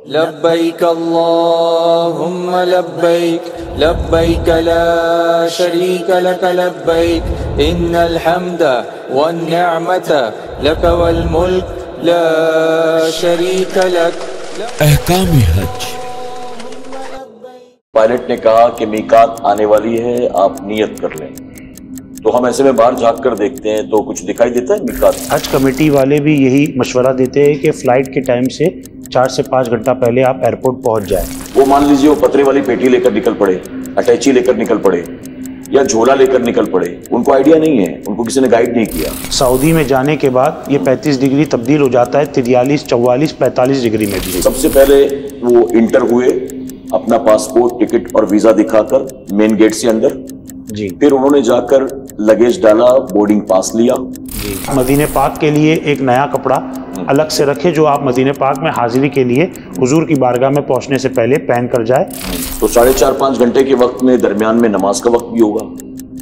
लब्बैक अल्लाहुम्मा लब्बैक लब्बैक ला शरीक लक लब्बैक इन्नल हम्दा one निअमत luck वल मुल्क ला शरीक लक। अहकाम हज। पायलट ने कहा कि मीकात आने वाली है, आप नियत कर लें। तो हम ऐसे में बाहर झाँक कर देखते हैं तो कुछ दिखाई देता है मीकात। हज कमेटी वाले भी यही मशवरा देते हैं कि फ़्लाइट के टाइम से 4 से 5 घंटा पहले आप एयरपोर्ट पहुंच जाएं। वो मान लीजिए वो पतरे वाली पेटी लेकर निकल पड़े, अटैची लेकर निकल पड़े या झोला लेकर निकल पड़े, उनको आइडिया नहीं है, उनको किसी ने गाइड नहीं किया। सऊदी में जाने के बाद ये 35 डिग्री तब्दील हो जाता है 43, 44, 45 डिग्री में भी। सबसे पहले वो इंटर हुए, अपना पासपोर्ट, टिकट और वीजा दिखाकर मेन गेट से अंदर जी। फिर उन्होंने जाकर लगेज डाला, बोर्डिंग पास लिया। मदीने पाक के लिए एक नया कपड़ा अलग से रखे जो आप मदीने पाक में हाजिरी के लिए हुजूर की बारगाह में पहुंचने से पहले पहन कर जाए। तो 4.5-5 घंटे के वक्त में दरमियान में नमाज का वक्त भी होगा,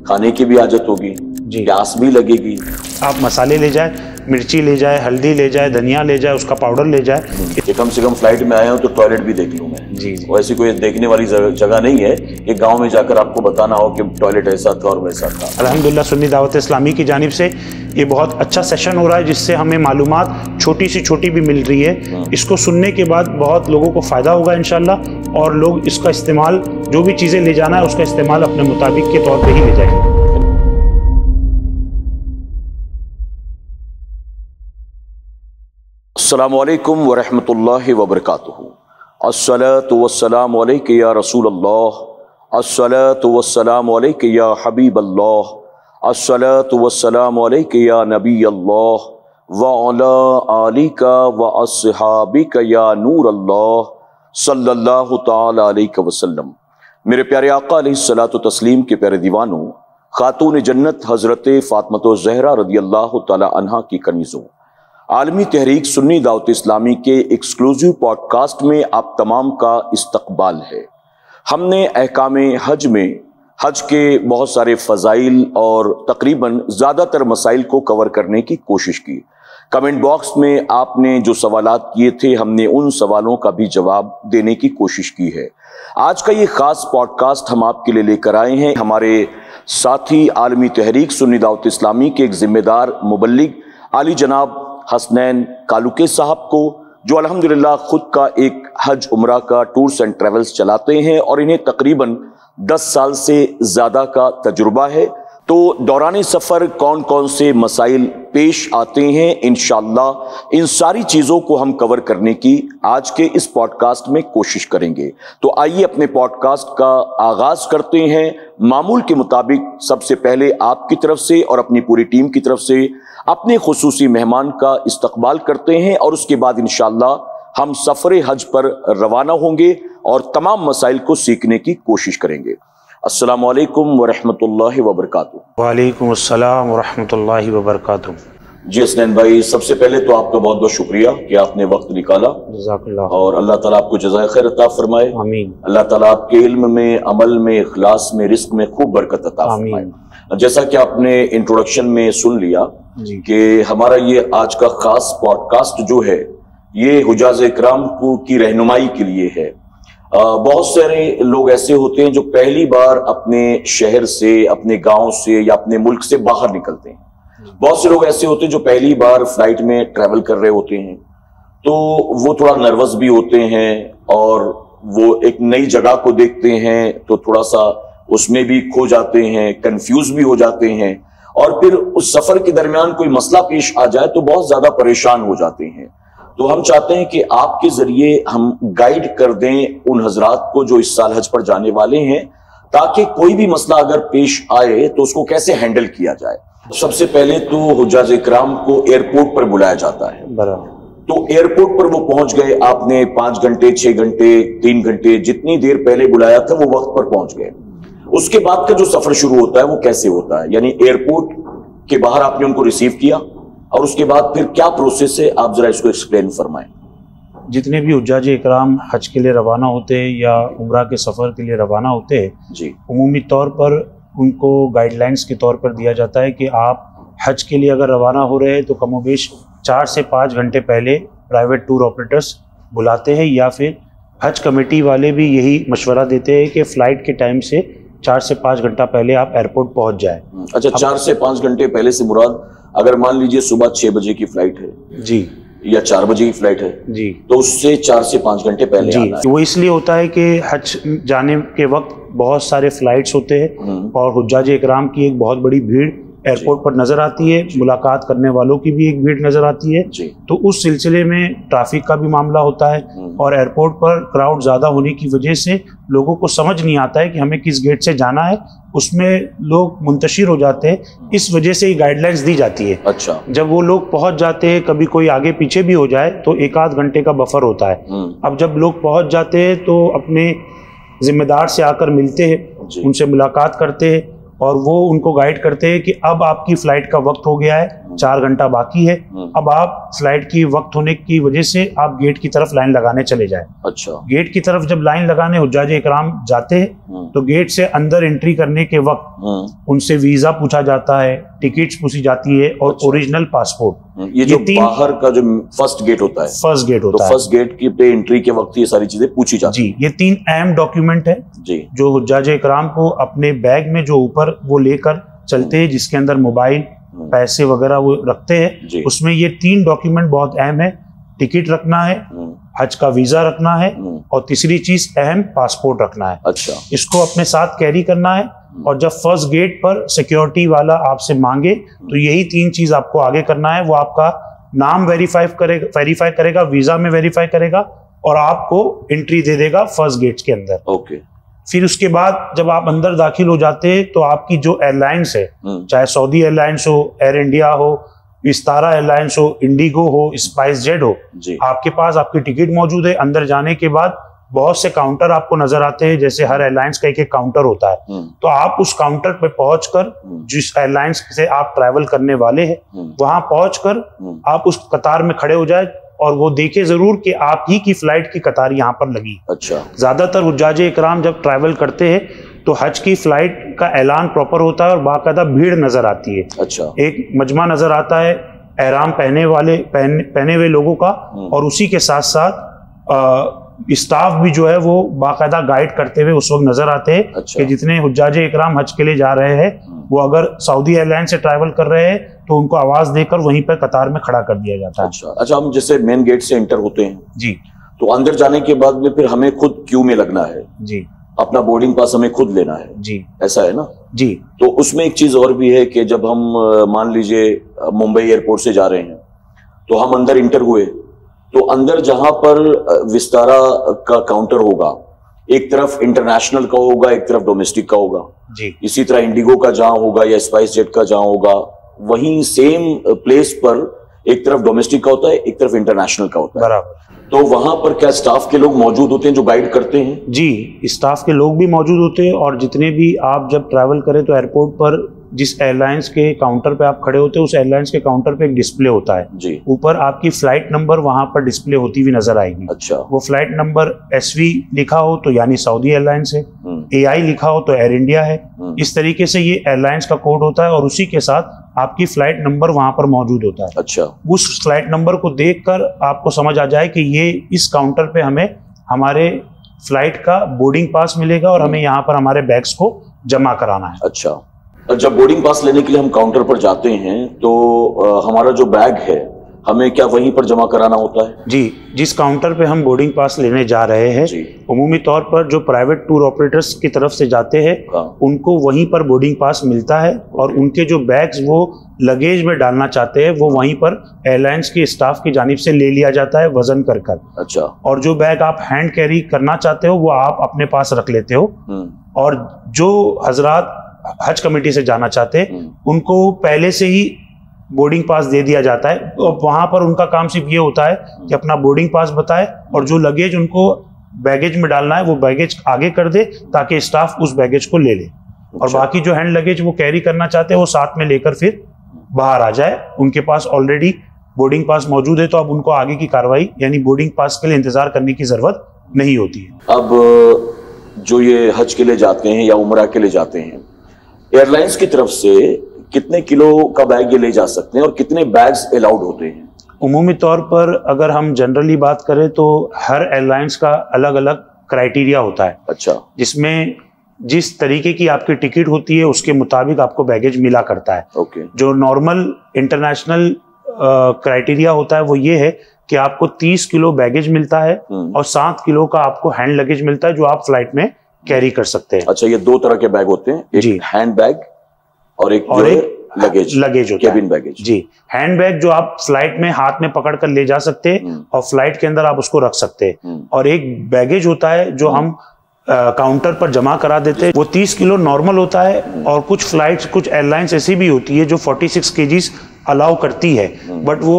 खाने की भी आदत होगी, प्यास भी लगेगी। आप मसाले ले जाए, मिर्ची ले जाए, हल्दी ले जाए, धनिया ले जाए, उसका पाउडर ले जाए। कि कम से कम फ्लाइट में आया हूं तो टॉयलेट भी देख लूं मैं। जी। वैसी कोई देखने वाली जगह नहीं है कि गांव में जाकर आपको बताना हो कि टॉयलेट ऐसा था और वैसा था। अल्हम्दुलिल्लाह सुन्नी दावत इस्लामी की जानिब से ये बहुत अच्छा सेशन हो रहा है जिससे हमें मालूमात छोटी सी छोटी भी मिल रही है। इसको सुनने के बाद बहुत लोगों को फ़ायदा होगा इंशाल्लाह और लोग इसका इस्तेमाल, जो भी चीज़ें ले जाना है उसका इस्तेमाल अपने मुताबिक के तौर पर ही ले जाएंगे। अस्सलामु अलैकुम व रहमतुल्लाहि व बरकातुहू। अस्सलातु वस्सलामु अलैका या रसूल अल्लाह, अस्सलातु वस्सलामु अलैका या हबीब अल्लाह, अस्सलातु वस्सलामु अलैका या नबी अल्लाह व अला आलिका व अस्हाबिका या नूर अल्लाह सल्लल्लाहु तआला अलैहि वसल्लम। मेरे प्यारे आका अलैहिस्सलातु तस्लीम के प्यारे दीवानों, खातून जन्नत हजरत फातिमा ज़हरा रदियल्लाहु तआला अन्हा की कनीज़ों, आलमी तहरीक सुन्नी दावत इस्लामी के एक्सक्लूसिव पॉडकास्ट में आप तमाम का इस्तकबाल है। हमने अहकाम हज में हज के बहुत सारे फ़ज़ाइल और तकरीबन ज़्यादातर मसाइल को कवर करने की कोशिश की। कमेंट बॉक्स में आपने जो सवालात किए थे, हमने उन सवालों का भी जवाब देने की कोशिश की है। आज का ये ख़ास पॉडकास्ट हम आपके लिए लेकर आए हैं हमारे साथी आलमी तहरीक सुन्नी दावत इस्लामी के एक ज़िम्मेदार मुबल्लिग आली जनाब हसनैन कालुके साहब को, जो अल्हम्दुलिल्लाह खुद का एक हज उम्रा का टूर्स एंड ट्रेवल्स चलाते हैं और इन्हें तकरीबन 10 साल से ज़्यादा का तजुर्बा है। तो दौरान सफ़र कौन कौन से मसाइल पेश आते हैं, इंशाअल्लाह इन सारी चीज़ों को हम कवर करने की आज के इस पॉडकास्ट में कोशिश करेंगे। तो आइए अपने पॉडकास्ट का आगाज़ करते हैं। मामूल के मुताबिक सबसे पहले आपकी तरफ से और अपनी पूरी टीम की तरफ से अपने खुसूसी मेहमान का इस्तकबाल करते हैं और उसके बाद इंशाअल्लाह हम सफ़र हज पर रवाना होंगे और तमाम मसाइल को सीखने की कोशिश करेंगे। अस्सलामु अलैकुम व रहमतुल्लाहि व बरकातुहू। वालेकुम अस्सलाम व रहमतुल्लाहि व बरकातुहू। जी हसनैन भाई, सबसे पहले तो आपका बहुत बहुत शुक्रिया कि आपने वक्त निकाला और अल्लाह ताला आपको जज़ाए खैर अता फरमाए। आमीन। अल्लाह ताला आपके इल्म में, अमल में, इखलास में, रिस्क में खूब बरकत अता फरमाए। जैसा कि आपने इंट्रोडक्शन में सुन लिया कि हमारा ये आज का खास पॉडकास्ट जो है ये हुजाज इकराम की रहनुमाई के लिए है। बहुत सारे लोग ऐसे होते हैं जो पहली बार अपने शहर से, अपने गांव से या अपने मुल्क से बाहर निकलते हैं। बहुत से लोग ऐसे होते हैं जो पहली बार फ्लाइट में ट्रैवल कर रहे होते हैं, तो वो थोड़ा नर्वस भी होते हैं और वो एक नई जगह को देखते हैं तो थोड़ा सा उसमें भी खो जाते हैं, कंफ्यूज भी हो जाते हैं और फिर उस सफर के दरमियान कोई मसला पेश आ जाए तो बहुत ज्यादा परेशान हो जाते हैं। तो हम चाहते हैं कि आपके जरिए हम गाइड कर दें उन हजरात को जो इस साल हज पर जाने वाले हैं, ताकि कोई भी मसला अगर पेश आए तो उसको कैसे हैंडल किया जाए। सबसे पहले तो हुज्जाज इकराम को एयरपोर्ट पर बुलाया जाता है। तो एयरपोर्ट पर वो पहुंच गए, आपने 5 घंटे, 6 घंटे, 3 घंटे, जितनी देर पहले बुलाया था वो वक्त पर पहुंच गए। उसके बाद का जो सफर शुरू होता है वो कैसे होता है, यानी एयरपोर्ट के बाहर आपने उनको रिसीव किया और उसके बाद फिर क्या प्रोसेस है, आप जरा इसको एक्सप्लेन फरमाएं। जितने भी हुज्जाज इकराम हज के लिए रवाना होते हैं या उम्रा के सफ़र के लिए रवाना होते हैं जी, उमूमी तौर पर उनको गाइडलाइंस के तौर पर दिया जाता है कि आप हज के लिए अगर रवाना हो रहे हैं तो कमोबेश 4 से 5 घंटे पहले प्राइवेट टूर ऑपरेटर्स बुलाते हैं, या फिर हज कमेटी वाले भी यही मशवरा देते हैं कि फ़्लाइट के टाइम से 4 से 5 घंटा पहले आप एयरपोर्ट पहुंच जाए। अच्छा, 4 से 5 घंटे पहले से मुराद, अगर मान लीजिए सुबह 6 बजे की फ्लाइट है जी, या 4 बजे की फ्लाइट है जी, तो उससे 4 से 5 घंटे पहले जी आना है। वो इसलिए होता है कि हज जाने के वक्त बहुत सारे फ्लाइट्स होते हैं और हुज्जाज इकराम की एक बहुत बड़ी भीड़ एयरपोर्ट पर नजर आती है, मुलाकात करने वालों की भी एक भीड़ नजर आती है। तो उस सिलसिले में ट्रैफिक का भी मामला होता है और एयरपोर्ट पर क्राउड ज्यादा होने की वजह से लोगों को समझ नहीं आता है कि हमें किस गेट से जाना है, उसमें लोग मुंतशिर हो जाते हैं। इस वजह से ही गाइडलाइंस दी जाती है। अच्छा, जब वो लोग पहुंच जाते हैं, कभी कोई आगे पीछे भी हो जाए तो 1 आध घंटे का बफर होता है। अब जब लोग पहुंच जाते हैं तो अपने जिम्मेदार से आकर मिलते हैं, उनसे मुलाकात करते हैं और वो उनको गाइड करते हैं कि अब आपकी फ्लाइट का वक्त हो गया है, 4 घंटा बाकी है, अब आप फ्लाइट की वक्त होने की वजह से आप गेट की तरफ लाइन लगाने चले जाएं। अच्छा, गेट की तरफ जब लाइन लगाने हुज्जाज इकराम जाते हैं तो गेट से अंदर एंट्री करने के वक्त उनसे वीजा पूछा जाता है, टिकट्स पूछी जाती है और ओरिजिनल पासपोर्ट। ये जो बाहर का जो फर्स्ट गेट होता है, फर्स्ट गेट होता है, फर्स्ट गेट की पे एंट्री के वक्त ये सारी चीजें पूछी जाती जी। ये 3 अहम डॉक्यूमेंट है जी जो हुज्जाज इकराम को अपने बैग में जो ऊपर वो लेकर चलते हैं, जिसके अंदर मोबाइल, पैसे वगैरह वो रखते हैं। उसमें ये 3 डॉक्यूमेंट बहुत अहम है। टिकट रखना है, हज का वीजा रखना है और तीसरी चीज अहम पासपोर्ट रखना है। अच्छा, इसको अपने साथ कैरी करना है और जब फर्स्ट गेट पर सिक्योरिटी वाला आपसे मांगे तो यही 3 चीज आपको आगे करना है। वो आपका नाम वेरीफाई करेगा, वीजा में वेरीफाई करेगा और आपको एंट्री दे देगा फर्स्ट गेट के अंदर। ओके। फिर उसके बाद जब आप अंदर दाखिल हो जाते हैं तो आपकी जो एयरलाइंस है, चाहे सऊदी एयरलाइंस हो, एयर इंडिया हो, विस्तारा एयरलाइंस हो, इंडिगो हो, स्पाइस जेट हो, आपके पास आपकी टिकट मौजूद है। अंदर जाने के बाद बहुत से काउंटर आपको नजर आते हैं, जैसे हर एयरलाइंस का एक काउंटर होता है। तो आप उस काउंटर पे पहुंचकर जिस एयरलाइंस से आप ट्रैवल करने वाले हैं वहां पहुंचकर आप उस कतार में खड़े हो जाए और वो देखे जरूर कि आप ही की फ्लाइट की कतार यहाँ पर लगी। अच्छा, ज्यादातर हुज्जाज इकराम जब ट्रैवल करते हैं तो हज की फ्लाइट का ऐलान प्रॉपर होता है और बाकायदा भीड़ नजर आती है। अच्छा, एक मजमा नजर आता है एहराम पहने हुए लोगों का और उसी के साथ साथ स्टाफ भी जो है वो बाकायदा गाइड करते हुए उस वक्त नजर आते हैं। अच्छा, कि जितने हुज्जाज इकराम हज के लिए जा रहे हैं वो अगर सऊदी एयरलाइन से ट्रैवल कर रहे हैं तो उनको आवाज देकर वहीं पर कतार में खड़ा कर दिया जाता है। अच्छा, हम जैसे मेन गेट से एंटर होते हैं जी, तो अंदर जाने के बाद में फिर हमें खुद क्यू में लगना है जी, अपना बोर्डिंग पास हमें खुद लेना है जी, ऐसा है ना जी। तो उसमें एक चीज और भी है कि जब हम मान लीजिए मुंबई एयरपोर्ट से जा रहे हैं तो हम अंदर इंटर हुए तो अंदर जहां पर विस्तारा का काउंटर होगा, एक तरफ इंटरनेशनल का होगा, एक तरफ डोमेस्टिक का होगा जी। इसी तरह इंडिगो का जहां होगा या स्पाइस जेट का जहां होगा, वहीं सेम प्लेस पर एक तरफ डोमेस्टिक का होता है, एक तरफ इंटरनेशनल का होता है। बराबर। तो वहां पर क्या स्टाफ के लोग मौजूद होते हैं जो गाइड करते हैं? जी, स्टाफ के लोग भी मौजूद होते हैं और जितने भी आप जब ट्रैवल करें तो एयरपोर्ट पर जिस एयरलाइंस के काउंटर पे आप खड़े होते हैं उस एयरलाइंस के काउंटर पे एक डिस्प्ले होता है जी, ऊपर आपकी फ्लाइट नंबर वहां पर डिस्प्ले होती हुई नजर आएगी। अच्छा, वो फ्लाइट नंबर SV लिखा हो तो यानी सऊदी एयरलाइंस है, AI लिखा हो तो एयर इंडिया है। इस तरीके से ये एयरलाइंस का कोड होता है और उसी के साथ आपकी फ्लाइट नंबर वहां पर मौजूद होता है। अच्छा, उस फ्लाइट नंबर को देखकर आपको समझ आ जाए कि ये इस काउंटर पे हमें हमारे फ्लाइट का बोर्डिंग पास मिलेगा और हमें यहाँ पर हमारे बैग्स को जमा कराना है। अच्छा, जब बोर्डिंग पास लेने के लिए हम काउंटर पर जाते हैं तो हमारा जो बैग है हमें क्या वहीं पर जमा कराना होता है? जी, जिस काउंटर पे हम बोर्डिंग पास लेने जा रहे हैं उमूमी तौर पर जो प्राइवेट टूर ऑपरेटर्स की तरफ से जाते हैं उनको वहीं पर बोर्डिंग पास मिलता है और उनके जो बैग्स वो लगेज में डालना चाहते हैं वो वहीं पर एयरलाइंस के स्टाफ की जानिब से ले लिया जाता है वजन कर कर। अच्छा, और जो बैग आप हैंड कैरी करना चाहते हो वो आप अपने पास रख लेते हो और जो हजरात हज कमेटी से जाना चाहते हैं उनको पहले से ही बोर्डिंग पास दे दिया जाता है और वहां पर उनका काम सिर्फ ये होता है कि अपना बोर्डिंग पास बताए और जो लगेज उनको बैगेज में डालना है वो बैगेज आगे कर दे ताकि स्टाफ उस बैगेज को ले ले। और बाकी जो हैंड लगेज वो कैरी करना चाहते हैं वो साथ में लेकर फिर बाहर आ जाए। उनके पास ऑलरेडी बोर्डिंग पास मौजूद है तो अब उनको आगे की कार्रवाई यानी बोर्डिंग पास के लिए इंतजार करने की जरूरत नहीं होती है। अब जो ये हज के लिए जाते हैं या उमरा के लिए जाते हैं, एयरलाइंस की तरफ से कितने किलो का बैग ये ले जा सकते हैं और कितने बैग्स अलाउड होते हैं? उमूमी तौर पर अगर हम जनरली बात करें तो हर एयरलाइंस का अलग अलग क्राइटेरिया होता है। अच्छा। जिसमें जिस तरीके की आपकी टिकट होती है उसके मुताबिक आपको बैगेज मिला करता है। ओके। जो नॉर्मल इंटरनेशनल क्राइटेरिया होता है वो ये है कि आपको 30 किलो बैगेज मिलता है और 7 किलो का आपको हैंड लगेज मिलता है जो आप फ्लाइट में कैरी कर सकते हैं। अच्छा, ये दो तरह के बैग होते हैं, एक हैंड बैग और एक लगेज होता केबिन बैगेज। जी, हैंड बैग जो आप फ्लाइट में हाथ में पकड़ कर ले जा सकते हैं और फ्लाइट के अंदर आप उसको रख सकते हैं, और एक बैगेज होता है जो हम काउंटर पर जमा करा देते हैं। वो 30 किलो नॉर्मल होता है, और कुछ फ्लाइट्स, कुछ एयरलाइंस ऐसी भी होती है जो 46 केजीज अलाउ करती है, बट वो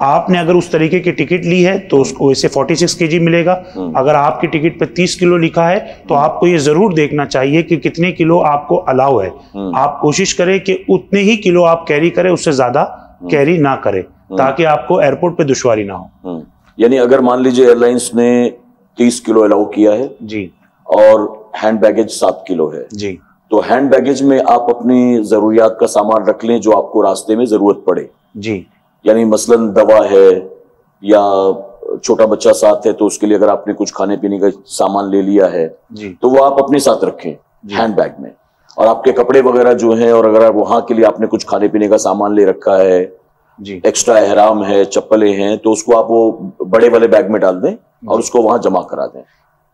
आपने अगर उस तरीके की टिकट ली है तो उसको वैसे 46 केजी मिलेगा। अगर आपकी टिकट पे 30 किलो लिखा है तो आपको ये जरूर देखना चाहिए कि कितने किलो आपको अलाउ है। आप कोशिश करें कि उतने ही किलो आप कैरी करें, उससे ज्यादा कैरी ना करें, ताकि आपको एयरपोर्ट पे दुश्वारी ना हो। यानी अगर मान लीजिए एयरलाइंस ने 30 किलो अलाउ किया है जी, और हैंड बैगेज 7 किलो है जी, तो हैंड बैगेज में आप अपनी जरूरियात का सामान रख लें जो आपको रास्ते में जरूरत पड़े जी। यानी मसलन दवा है या छोटा बच्चा साथ है तो उसके लिए अगर आपने कुछ खाने पीने का सामान ले लिया है जी, तो वो आप अपने साथ रखें हैंड बैग में। और आपके कपड़े वगैरह जो हैं, और अगर वहां के लिए आपने कुछ खाने पीने का सामान ले रखा है जी, एक्स्ट्रा एहराम है, चप्पलें हैं, तो उसको आप वो बड़े वाले बैग में डाल दें और उसको वहां जमा करा दें,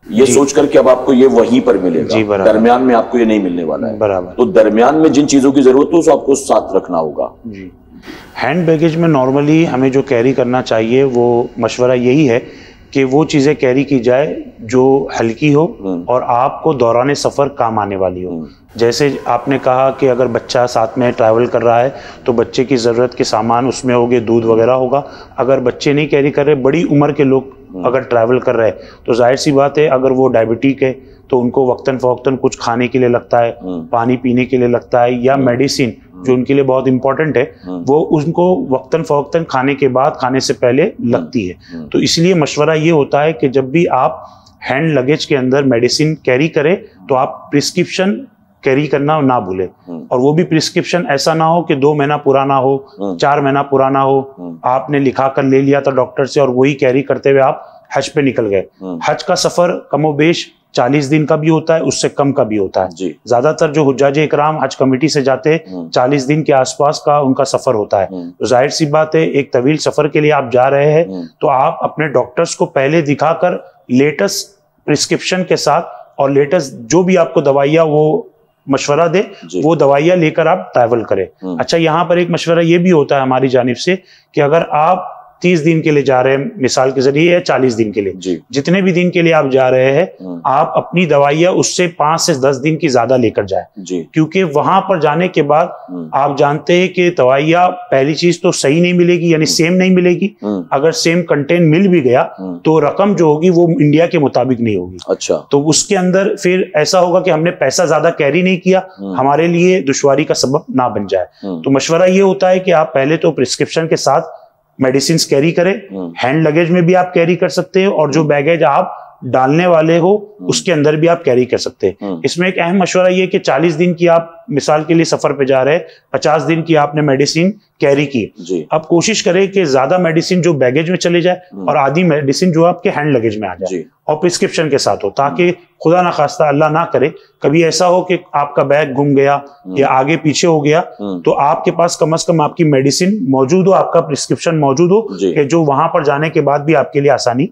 ये सोच कर कि अब आपको ये वहीं पर मिलेगा, दरमियान में आपको ये नहीं मिलने वाला है। बराबर। तो दरमियान में जिन चीजों की जरूरत है उसको आपको साथ रखना होगा जी। हैंड बैगेज में नॉर्मली हमें जो कैरी करना चाहिए वो मशवरा यही है कि वो चीज़ें कैरी की जाए जो हल्की हो और आपको दौरान सफ़र काम आने वाली हो। जैसे आपने कहा कि अगर बच्चा साथ में ट्रैवल कर रहा है तो बच्चे की ज़रूरत के सामान उसमें होंगे, दूध वगैरह होगा। अगर बच्चे नहीं कैरी कर रहे, बड़ी उम्र के लोग अगर ट्रैवल कर रहे हैं तो जाहिर सी बात है, अगर वो डायबिटिक है तो उनको वक्तन फ़वक्तन कुछ खाने के लिए लगता है, पानी पीने के लिए लगता है, या मेडिसिन जो उनके लिए बहुत इंपॉर्टेंट है वो उनको वक्तन फ़वक्तन खाने के बाद, खाने से पहले लगती है। तो इसलिए मशवरा ये होता है कि जब भी आप हैंड लगेज के अंदर मेडिसिन कैरी करें तो आप प्रिस्क्रिप्शन कैरी करना ना भूलें, और वो भी प्रिस्क्रिप्शन ऐसा ना हो कि 2 महीना पुराना हो, 4 महीना पुराना हो, आपने लिखा कर ले लिया था डॉक्टर से और वही कैरी करते हुए आप हज पे निकल गए। हज का सफर कमोबेश 40 दिन का भी होता है, उससे कम का भी होता है। ज्यादातर जो हुज्जाज इकराम हज कमेटी से जाते हैं 40 दिन के आसपास का उनका सफर होता है। तो जाहिर सी बात है, एक तवील सफर के लिए आप जा रहे हैं तो आप अपने डॉक्टर्स को पहले दिखाकर लेटेस्ट प्रिस्क्रिप्शन के साथ और लेटेस्ट जो भी आपको दवाइयाँ वो मशवरा दे, वो दवाइयाँ लेकर आप ट्रैवल करें। अच्छा, यहाँ पर एक मशवरा ये भी होता है हमारी जानिब से कि अगर आप 30 दिन के लिए जा रहे हैं मिसाल के जरिए, या 40 दिन के लिए, जितने भी दिन के लिए आप जा रहे हैं, आप अपनी दवाइयाँ उससे 5 से 10 दिन की ज्यादा लेकर जाए, क्योंकि वहां पर जाने के बाद आप जानते हैं कि दवाइयाँ पहली चीज तो सही नहीं मिलेगी, यानी सेम नहीं मिलेगी। अगर सेम कंटेंट मिल भी गया तो रकम जो होगी वो इंडिया के मुताबिक नहीं होगी। अच्छा। तो उसके अंदर फिर ऐसा होगा कि हमने पैसा ज्यादा कैरी नहीं किया, हमारे लिए दुश्वारी का सबब ना बन जाए। तो मशवरा ये होता है कि आप पहले तो प्रिस्क्रिप्शन के साथ मेडिसिन कैरी करें, हैंड लगेज में भी आप कैरी कर सकते हैं, और जो बैगेज आप डालने वाले हो उसके अंदर भी आप कैरी कर सकते हैं। इसमें एक अहम मशवरा ये कि 40 दिन की आप मिसाल के लिए सफर पे जा रहे हैं, 50 दिन की आपने मेडिसिन कैरी की। अब कोशिश करें कि ज्यादा मेडिसिन जो बैगेज में चले जाए और आधी मेडिसिन जो आपके हैंड लगेज में आ जाए और प्रिस्क्रिप्शन के साथ हो, ताकि खुदा ना खास्ता अल्लाह ना करे कभी ऐसा हो कि आपका बैग गुम गया या आगे पीछे हो गया, तो आपके पास कम से कम आपकी मेडिसिन मौजूद हो, आपका प्रिस्क्रिप्शन मौजूद हो, कि जो वहां पर जाने के बाद भी आपके लिए आसानी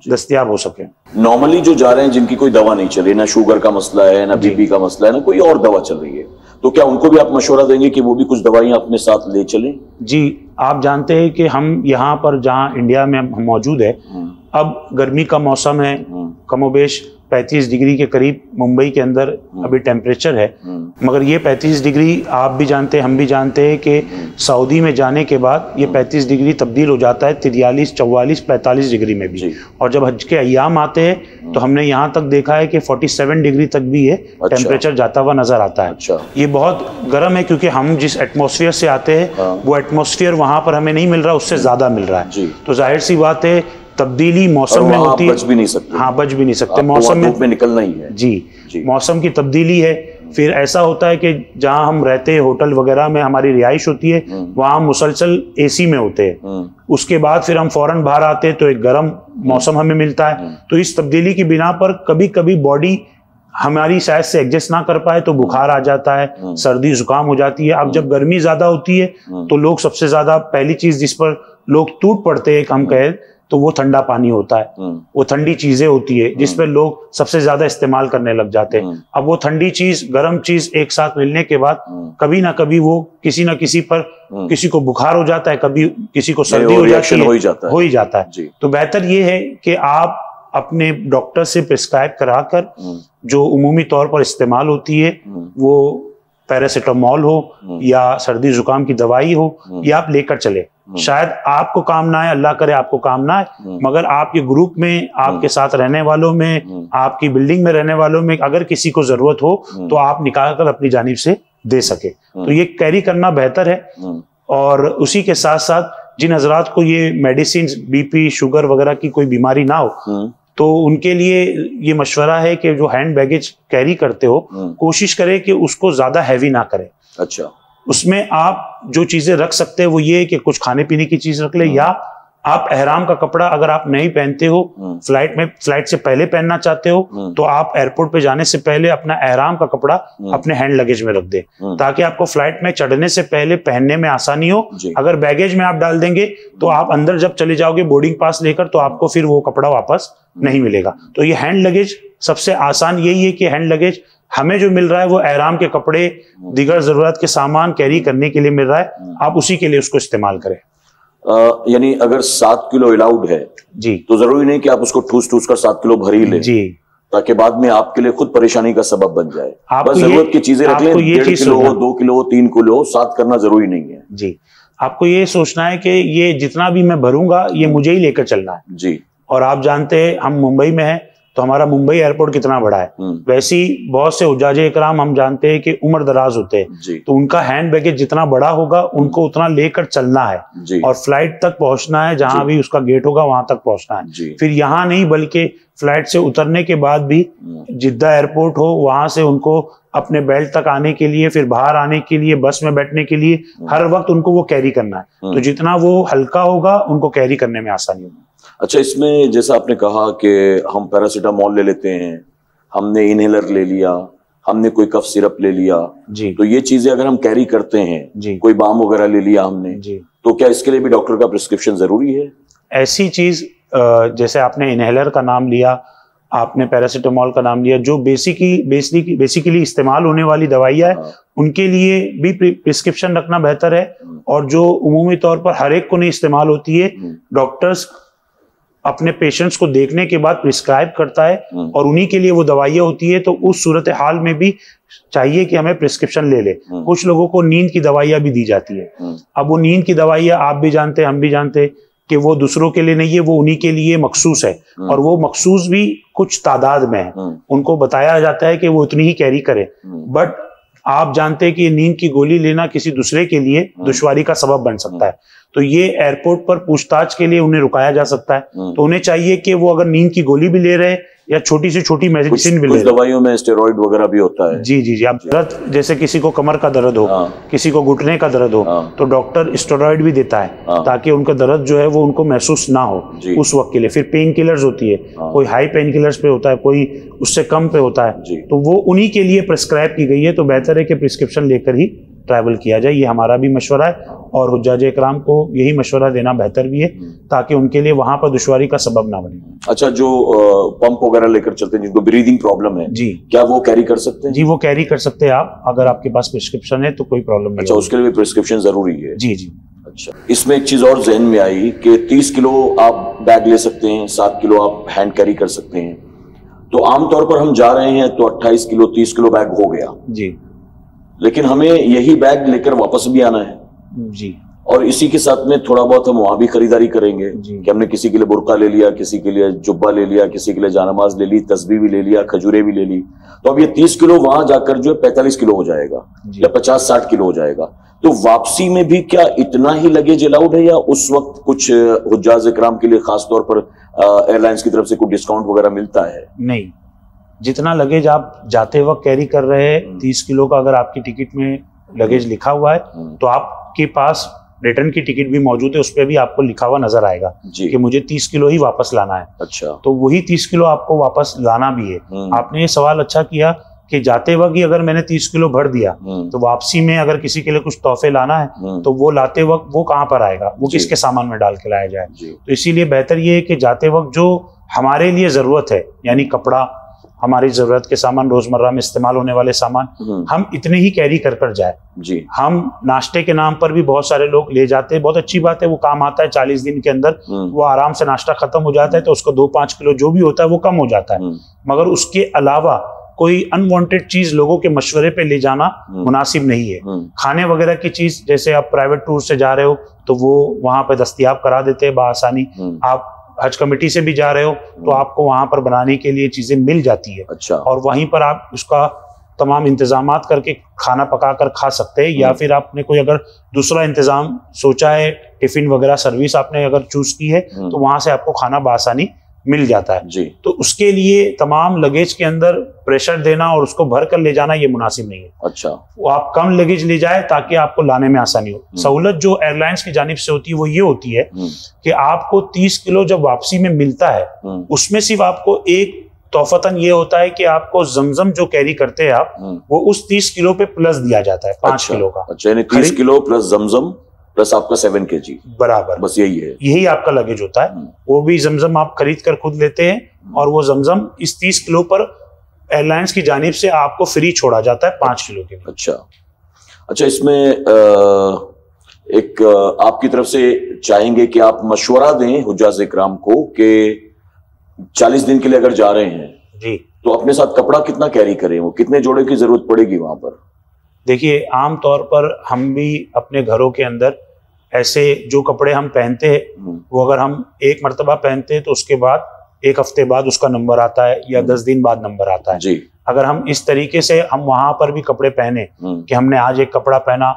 दस्तयाब हो सके। नॉर्मली जो जा रहे हैं जिनकी कोई दवा नहीं चल रही, ना शुगर का मसला है, ना बीपी का मसला है, ना कोई और दवा चल रही है, तो क्या उनको भी आप मशवरा देंगे कि वो भी कुछ दवाइयां अपने साथ ले चलें? जी, आप जानते हैं कि हम यहाँ पर जहाँ इंडिया में हम मौजूद है, अब गर्मी का मौसम है, कमोबेश 35 डिग्री के करीब मुंबई के अंदर अभी टेम्परेचर है, मगर ये 35 डिग्री आप भी जानते हैं, हम भी जानते हैं कि सऊदी में जाने के बाद ये 35 डिग्री तब्दील हो जाता है 43, 44, 45 डिग्री में भी। और जब हज के अय्याम आते हैं तो हमने यहाँ तक देखा है कि 47 डिग्री तक भी ये टेम्परेचर जाता हुआ नजर आता है। ये बहुत गर्म है क्योंकि हम जिस एटमॉस्फेयर से आते हैं वो एटमॉस्फेयर वहाँ पर हमें नहीं मिल रहा, उससे ज्यादा मिल रहा है। तो जाहिर सी बात है, तब्दीली मौसम में होती है, बच भी नहीं सकते। हाँ, बच भी नहीं सकते, मौसम में निकलना ही है। जी, मौसम की तब्दीली है, फिर ऐसा होता है कि जहाँ हम रहते हैं होटल वगैरह में हमारी रिहाइश होती है, वहाँ हम मुसलसल एसी में होते हैं। उसके बाद फिर हम फौरन बाहर आते हैं तो एक गर्म मौसम हमें मिलता है। तो इस तब्दीली की बिना पर कभी कभी बॉडी हमारी शायद से एडजस्ट ना कर पाए तो बुखार आ जाता है, सर्दी जुकाम हो जाती है। अब जब गर्मी ज्यादा होती है तो लोग सबसे ज्यादा पहली चीज जिस पर लोग टूट पड़ते हैं, हम कहें तो वो ठंडा पानी होता है, वो ठंडी चीजें होती है जिस पर लोग सबसे ज्यादा इस्तेमाल करने लग जाते हैं। अब वो ठंडी चीज गर्म चीज एक साथ मिलने के बाद कभी ना कभी वो किसी ना किसी पर किसी को बुखार हो जाता है, कभी किसी को सर्दी हो जाती है, हो ही जाता है। तो बेहतर ये है कि आप अपने डॉक्टर से प्रिस्क्राइब कराकर जो उमूमी तौर पर इस्तेमाल होती है, वो पैरासीटामोल हो या सर्दी जुकाम की दवाई हो, या आप लेकर चले। शायद आपको काम ना आए, अल्लाह करे आपको काम ना आए, मगर आपके ग्रुप में, आपके साथ रहने वालों में, आपकी बिल्डिंग में रहने वालों में अगर किसी को जरूरत हो तो आप निकाल कर अपनी जानिब से दे सके। तो ये कैरी करना बेहतर है। और उसी के साथ साथ जिन हजरात को ये मेडिसिन, बीपी, शुगर वगैरह की कोई बीमारी ना हो, तो उनके लिए ये मशवरा है कि जो हैंड बैगेज कैरी करते हो, कोशिश करें कि उसको ज्यादा हैवी ना करें। अच्छा, उसमें आप जो चीजें रख सकते हैं वो ये कि कुछ खाने पीने की चीज रख ले, या आप एहराम का कपड़ा अगर आप नहीं पहनते हो, फ्लाइट से पहले पहनना चाहते हो, तो आप एयरपोर्ट पे जाने से पहले अपना एहराम का कपड़ा अपने हैंड लगेज में रख दे, ताकि आपको फ्लाइट में चढ़ने से पहले पहनने में आसानी हो। अगर बैगेज में आप डाल देंगे तो आप अंदर जब चले जाओगे बोर्डिंग पास लेकर, तो आपको फिर वो कपड़ा वापस नहीं मिलेगा। तो ये हैंड लगेज सबसे आसान यही है कि हैंड लगेज हमें जो मिल रहा है वो एहराम के कपड़े, दीगर जरूरत के सामान कैरी करने के लिए मिल रहा है, आप उसी के लिए उसको इस्तेमाल करें। यानी अगर 7 किलो अलाउड है जी, तो जरूरी नहीं कि आप उसको ठूस ठूस कर 7 किलो भर ही लें जी, ताकि बाद में आपके लिए खुद परेशानी का सबब बन जाए। बस जरूरत की चीजें रख लें, 1.5 किलो हो, 2 किलो हो, 3 किलो हो, 7 करना जरूरी नहीं है जी। आपको ये सोचना है कि ये जितना भी मैं भरूंगा ये मुझे ही लेकर चलना है जी। और आप जानते हैं हम मुंबई में हैं, तो हमारा मुंबई एयरपोर्ट कितना बड़ा है। वैसे ही बहुत से हुज्जाजे इकराम हम जानते हैं कि उम्र दराज होते हैं, तो उनका हैंड बैगेज जितना बड़ा होगा उनको उतना लेकर चलना है, और फ्लाइट तक पहुंचना है, जहां भी उसका गेट होगा वहां तक पहुंचना है। फिर यहाँ नहीं बल्कि फ्लाइट से उतरने के बाद भी जिद्दा एयरपोर्ट हो, वहां से उनको अपने बेल्ट तक आने के लिए, फिर बाहर आने के लिए, बस में बैठने के लिए, हर वक्त उनको वो कैरी करना है। तो जितना वो हल्का होगा उनको कैरी करने में आसानी होगी। अच्छा, इसमें जैसा आपने कहा कि हम पैरासीटामोल ले लेते हैं, हमने इनहेलर ले लिया, हमने कोई कफ सिरप ले लिया जी, तो ये चीजें अगर हम कैरी करते हैं जी, कोई बाम वगैरह ले लिया हमने जी, तो क्या इसके लिए भी डॉक्टर का प्रिस्क्रिप्शन जरूरी है? ऐसी चीज जैसे आपने इनहेलर का नाम लिया, आपने पैरासीटामोल का नाम लिया, जो बेसिकली इस्तेमाल होने वाली दवाइयाँ है, उनके लिए भी प्रिस्क्रिप्शन रखना बेहतर है। और जो उमूमी तौर पर हर एक को नहीं इस्तेमाल होती है, डॉक्टर्स अपने पेशेंट्स को देखने के बाद प्रिस्क्राइब करता है और उन्हीं के लिए वो दवाइयाँ होती है। तो उस सूरत हाल में भी चाहिए कि हमें प्रिस्क्रिप्शन ले ले। कुछ लोगों को नींद की दवाइयाँ भी दी जाती है। अब वो नींद की दवाइयाँ आप भी जानते हैं, हम भी जानते हैं कि वो दूसरों के लिए नहीं है, वो उन्हीं के लिए मखसूस है, और वो मखसूस भी कुछ तादाद में है। उनको बताया जाता है कि वो उतनी ही कैरी करे, बट आप जानते हैं कि नींद की गोली लेना किसी दूसरे के लिए दुश्वारी का सबब बन सकता है। तो ये एयरपोर्ट पर पूछताछ के लिए उन्हें रुकाया जा सकता है। तो उन्हें चाहिए कि वो अगर नींद की गोली भी ले रहे हैं या छोटी से छोटी मेडिसिन भी ले रहे हैं, दवाइयों में स्टेरॉइड वगैरह भी होता है जी जी जी। आप दर्द, जैसे किसी को कमर का दर्द हो, किसी को घुटने का दर्द हो, तो डॉक्टर स्टेरॉइड भी देता है ताकि उनका दर्द जो है वो उनको महसूस ना हो उस वक्त के लिए। फिर पेन किलर्स होती है, कोई हाई पेन किलर्स पे होता है, कोई उससे कम पे होता है, तो वो उन्हीं के लिए प्रिस्क्राइब की गई है। तो बेहतर है कि प्रिस्क्रिप्शन लेकर ही ट्रैवल किया जाए, ये हमारा भी मशवरा है, और हुज्जाज इकराम को यही मशवरा देना बेहतर भी है ताकि उनके लिए वहां पर दुश्वारी का सबब ना बने। अच्छा, जो पंप वगैरह लेकर चलते हैं, जिनको ब्रीदिंग प्रॉब्लम है जी, क्या वो कैरी कर सकते हैं? जी, वो कैरी कर सकते हैं आप, अगर आपके पास प्रिस्क्रिप्शन है तो कोई प्रॉब्लम नहीं। अच्छा, उसके लिए भी प्रिस्क्रिप्शन जरूरी है? जी जी। अच्छा, इसमें एक चीज और जहन में आई कि 30 किलो आप बैग ले सकते हैं, 7 किलो आप हैंड कैरी कर सकते हैं। तो आमतौर पर हम जा रहे हैं तो 28 किलो 30 किलो बैग हो गया जी, लेकिन हमें यही बैग लेकर वापस भी आना है जी, और इसी के साथ में थोड़ा बहुत हम वहां भी खरीदारी करेंगे कि हमने किसी के लिए बुर्का ले लिया, किसी के लिए जुब्बा ले लिया, किसी के लिए जानमाज ले ली, तस्बीह भी ले लिया, खजूरें भी ले ली। तो अब ये 30 किलो वहां जाकर जो है 45 किलो हो जाएगा या 50-60 किलो हो जाएगा। तो वापसी में भी क्या इतना ही लगेज अलाउड है, या उस वक्त कुछ हुज्जाज इकराम के लिए खास तौर पर एयरलाइंस की तरफ से कोई डिस्काउंट वगैरह मिलता है? नहीं, जितना लगेज आप जाते वक्त कैरी कर रहे हैं, 30 किलो का अगर आपकी टिकट में लगेज लिखा हुआ है तो आपके पास रिटर्न की टिकट भी मौजूद है, उस पर भी आपको लिखा हुआ नजर आएगा कि मुझे 30 किलो ही वापस लाना है। अच्छा, तो वही 30 किलो आपको वापस लाना भी है। आपने ये सवाल अच्छा किया कि जाते वक्त ही अगर मैंने 30 किलो भर दिया तो वापसी में अगर किसी के लिए कुछ तोहफे लाना है तो वो लाते वक्त वो कहाँ पर आएगा, वो किसके सामान में डाल के लाया जाए। तो इसीलिए बेहतर ये है कि जाते वक्त जो हमारे लिए जरूरत है, यानी कपड़ा, हमारी जरूरत के सामान, रोजमर्रा में इस्तेमाल होने वाले सामान, हम इतने ही कैरी कर कर जाए जी। हम नाश्ते के नाम पर भी बहुत सारे लोग ले जाते हैं, बहुत अच्छी बात है, वो काम आता है, 40 दिन के अंदर वो आराम से नाश्ता खत्म हो जाता है, तो उसको 2-5 किलो जो भी होता है वो कम हो जाता है। मगर उसके अलावा कोई अनवांटेड चीज लोगों के मशवरे पे ले जाना मुनासिब नहीं है। खाने वगैरह की चीज, जैसे आप प्राइवेट टूर से जा रहे हो तो वो वहां पर दस्तयाब करा देते हैं बआसानी। आप हज कमेटी से भी जा रहे हो तो आपको वहां पर बनाने के लिए चीजें मिल जाती है। अच्छा। और वहीं पर आप उसका तमाम इंतजामात करके खाना पका कर खा सकते हैं, या फिर आपने कोई अगर दूसरा इंतजाम सोचा है, टिफिन वगैरह सर्विस आपने अगर चूज की है तो वहां से आपको खाना बआसानी मिल जाता है जी। तो उसके लिए तमाम लगेज के अंदर प्रेशर देना और उसको भर कर ले जाना ये मुनासिब नहीं है। अच्छा, वो आप कम लगेज ले जाए ताकि आपको लाने में आसानी हो। सहूलत जो एयरलाइंस की जानिब से होती है वो ये होती है कि आपको 30 किलो जब वापसी में मिलता है उसमें सिर्फ आपको एक तोहफतन ये होता है कि आपको जमजम जो कैरी करते हैं आप, वो उस 30 किलो पे प्लस दिया जाता है 5 किलो का। अच्छा, यानी 30 किलो प्लस जमजम प्लस आपका 7 kg बराबर, बस यही है, यही आपका लगेज होता है। वो भी जमजम आप खरीद कर खुद लेते हैं और वो जमजम इस 30 किलो पर एयरलाइंस की जानिब से आपको फ्री छोड़ा जाता है 5 किलो के लिए। अच्छा, इसमें एक आपकी तरफ से चाहेंगे कि आप मशवरा दें हुज्जाज इकराम को कि 40 दिन के लिए अगर जा रहे हैं जी तो अपने साथ कपड़ा कितना कैरी करें, वो कितने जोड़े की जरूरत पड़ेगी वहां पर? देखिए, आम तौर पर हम भी अपने घरों के अंदर ऐसे जो कपड़े हम पहनते हैं वो अगर हम एक मर्तबा पहनते हैं तो उसके बाद 1 हफ्ते बाद उसका नंबर आता है या 10 दिन बाद नंबर आता है जी। अगर हम इस तरीके से हम वहां पर भी कपड़े पहने कि हमने आज एक कपड़ा पहना,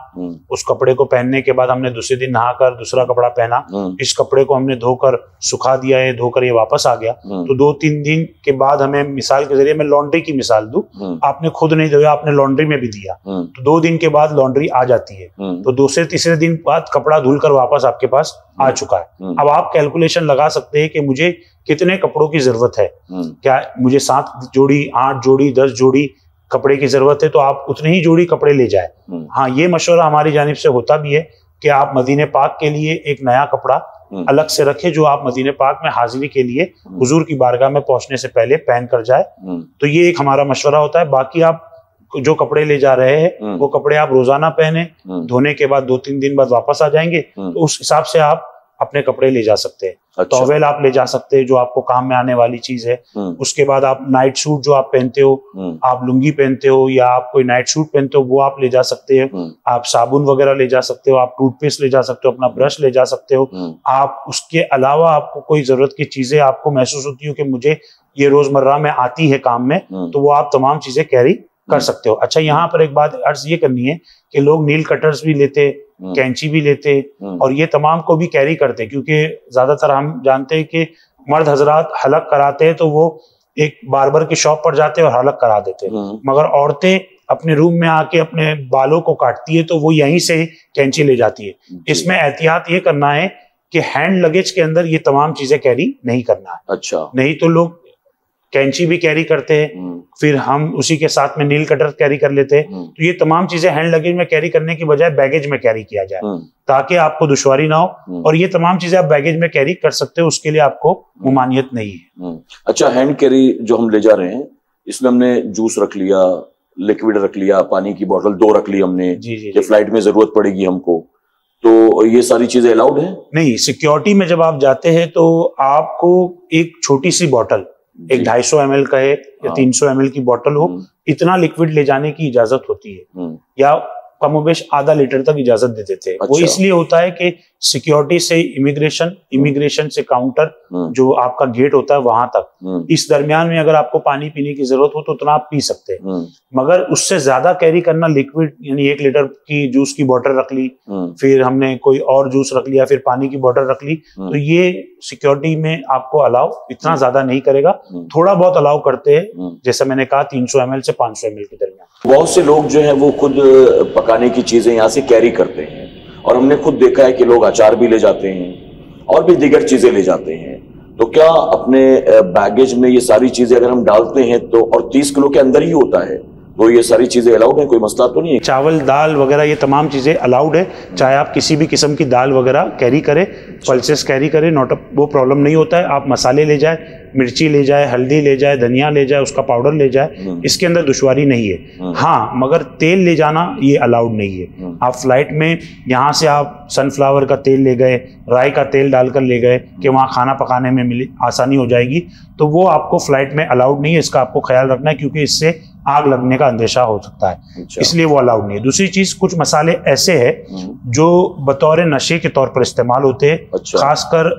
उस कपड़े को पहनने के बाद हमने दूसरे दिन नहाकर दूसरा कपड़ा पहना, इस कपड़े को हमने धोकर सुखा दिया है, धोकर ये वापस आ गया, तो 2-3 दिन के बाद हमें, मिसाल के जरिए मैं लॉन्ड्री की मिसाल दूं, आपने खुद नहीं धोया, आपने लॉन्ड्री में भी दिया, तो 2 दिन के बाद लॉन्ड्री आ जाती है, तो दूसरे-तीसरे दिन बाद कपड़ा धुलकर वापस आपके पास आ चुका है। अब आप कैलकुलेशन लगा सकते हैं कि मुझे कितने कपड़ों की जरूरत है, क्या मुझे 7 जोड़ी, 8 जोड़ी, 10 जोड़ी कपड़े की जरूरत है, तो आप उतने ही जोड़ी कपड़े ले जाए। हाँ, ये मशवरा हमारी जानिब से होता भी है कि आप मदीने पाक के लिए एक नया कपड़ा अलग से रखें जो आप मदीने पाक में हाजिरी के लिए हुजूर की बारगाह में पहुंचने से पहले पहन कर जाए। तो ये एक हमारा मशवरा होता है। बाकी आप जो कपड़े ले जा रहे हैं वो कपड़े आप रोजाना पहने, धोने के बाद 2-3 दिन बाद वापस आ जाएंगे, तो उस हिसाब से आप अपने कपड़े ले जा सकते हैं। अच्छा। टॉवेल आप ले जा सकते हैं जो आपको काम में आने वाली चीज है। उसके बाद आप नाइट सूट जो आप पहनते हो, आप लुंगी पहनते हो या आप कोई नाइट सूट पहनते हो, वो आप ले जा सकते हो। आप साबुन वगैरह ले जा सकते हो, आप टूथपेस्ट ले जा सकते हो, अपना ब्रश ले जा सकते हो। आप उसके अलावा आपको कोई जरूरत की चीजें आपको महसूस होती हो कि मुझे ये रोजमर्रा में आती है काम में, तो वो आप तमाम चीजें कैरी कर सकते हो। अच्छा, यहाँ पर एक बात अर्ज ये करनी है कि लोग नील कटर्स भी लेते, कैंची भी लेते और ये तमाम को भी कैरी करते, क्योंकि ज्यादातर हम जानते हैं कि मर्द हजरात हलक कराते हैं तो वो एक बार्बर की शॉप पर जाते हैं और हलक करा देते हैं, मगर औरतें अपने रूम में आके अपने बालों को काटती है तो वो यहीं से कैंची ले जाती है। इसमें एहतियात ये करना है कि हैंड लगेज के अंदर ये तमाम चीजें कैरी नहीं करना है। अच्छा। नहीं तो लोग कैंची भी कैरी करते हैं, फिर हम उसी के साथ में नील कटर कैरी कर लेते हैं, तो ये तमाम चीजें हैंड लगेज में कैरी करने की बजाय बैगेज में कैरी किया जाए ताकि आपको दुश्वारी ना हो, और ये तमाम चीजें आप बैगेज में कैरी कर सकते हो, उसके लिए आपको मुमानियत नहीं है। अच्छा, हैंड कैरी जो हम ले जा रहे हैं इसमें हमने जूस रख लिया, लिक्विड रख लिया, पानी की बोतल 2 रख ली हमने, जी। फ्लाइट में जरूरत पड़ेगी हमको, तो ये सारी चीजें अलाउड है? नहीं, सिक्योरिटी में जब आप जाते हैं तो आपको एक छोटी सी बोतल, एक 250 ml का है या 300 ml की बोतल हो, इतना लिक्विड ले जाने की इजाजत होती है, या कमोबेश आधा लीटर तक इजाजत देते थे। वो अच्छा। इसलिए होता है कि सिक्योरिटी से इमिग्रेशन से काउंटर जो आपका गेट होता है वहां तक, इस दरमियान में अगर आपको पानी पीने की जरूरत हो तो उतना आप पी सकते हैं, मगर उससे ज्यादा कैरी करना लिक्विड, यानी 1 लीटर की जूस की बोतल रख ली, फिर हमने कोई और जूस रख लिया, फिर पानी की बोतल रख ली, तो ये सिक्योरिटी में आपको अलाउ इतना ज्यादा नहीं करेगा। थोड़ा बहुत अलाउ करते हैं, जैसा मैंने कहा 300 ml से 500 ml के दरमियान। बहुत से लोग जो है वो खुद पकाने की चीजें यहाँ से कैरी करते हैं, और हमने खुद देखा है कि लोग अचार भी ले जाते हैं और भी दीगर चीजें ले जाते हैं। तो क्या अपने बैगेज में ये सारी चीजें अगर हम डालते हैं तो, और 30 किलो के अंदर ही होता है, तो ये सारी चीजें अलाउड है, कोई मसला तो नहीं है? चावल दाल वगैरह ये तमाम चीजें अलाउड है, चाहे आप किसी भी किस्म की दाल वगैरह कैरी करें, पल्सेस कैरी करें, वो प्रॉब्लम नहीं होता है। आप मसाले ले जाए, मिर्ची ले जाए, हल्दी ले जाए, धनिया ले जाए, उसका पाउडर ले जाए, इसके अंदर दुश्वारी नहीं है। हाँ, मगर तेल ले जाना ये अलाउड नहीं है। आप फ्लाइट में यहाँ से आप सनफ्लावर का तेल ले गए, राई का तेल डालकर ले गए कि वहाँ खाना पकाने में आसानी हो जाएगी, तो वो आपको फ्लाइट में अलाउड नहीं है। इसका आपको ख्याल रखना है, क्योंकि इससे आग लगने का अंदेशा हो सकता है। अच्छा। इसलिए वो अलाउड नहीं है। दूसरी चीज, कुछ मसाले ऐसे हैं जो बतौर नशे के तौर पर इस्तेमाल होते हैं। अच्छा। खासकर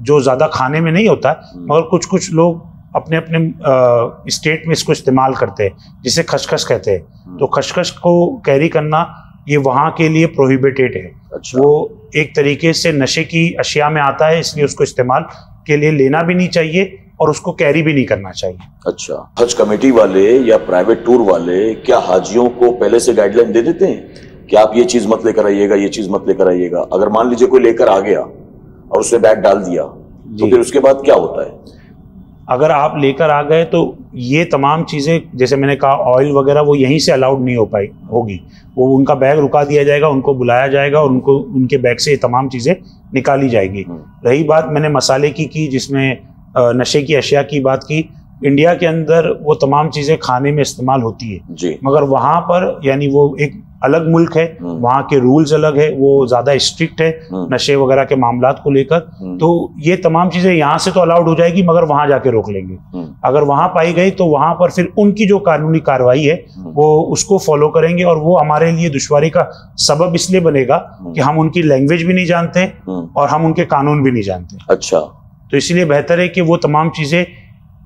जो ज्यादा खाने में नहीं होता, मगर कुछ कुछ लोग अपने अपने स्टेट में इसको इस्तेमाल करते हैं, जिसे खसखस कहते हैं। तो खसखस को कैरी करना ये वहाँ के लिए प्रोहिबिटेड है। अच्छा। वो एक तरीके से नशे की अशिया में आता है, इसलिए उसको इस्तेमाल के लिए लेना भी नहीं चाहिए और उसको कैरी भी नहीं करना चाहिए। अच्छा, हज कमेटी वाले या प्राइवेट टूर वाले क्या हाजियों को पहले से गाइडलाइन दे देते हैं कि आप ये चीज मत लेकर आइएगा, ये चीज मत लेकर आइएगा? अगर मान लीजिए कोई लेकर आ गया और उसने बैग डाल दिया, तो फिर उसके बाद क्या होता है? अगर आप लेकर आ गए तो ये तमाम चीजें, जैसे मैंने कहा ऑयल वगैरह, वो यहीं से अलाउड नहीं होगी। वो उनका बैग रुका दिया जाएगा, उनको बुलाया जाएगा और उनको उनके बैग से ये तमाम चीजें निकाली जाएगी। रही बात मैंने मसाले की जिसमें नशे की अशिया की बात की, इंडिया के अंदर वो तमाम चीजें खाने में इस्तेमाल होती है जी। मगर वहां पर, यानी वो एक अलग मुल्क है, वहाँ के रूल्स अलग है, वो ज्यादा स्ट्रिक्ट है नशे वगैरह के मामलात को लेकर। तो ये तमाम चीजें यहाँ से तो अलाउड हो जाएगी, मगर वहां जाके रोक लेंगे। अगर वहां पाई गई तो वहां पर फिर उनकी जो कानूनी कार्रवाई है वो उसको फॉलो करेंगे, और वो हमारे लिए दुश्वारी का सबब इसलिए बनेगा कि हम उनकी लैंग्वेज भी नहीं जानते और हम उनके कानून भी नहीं जानते। अच्छा। तो इसलिए बेहतर है कि वो तमाम चीजें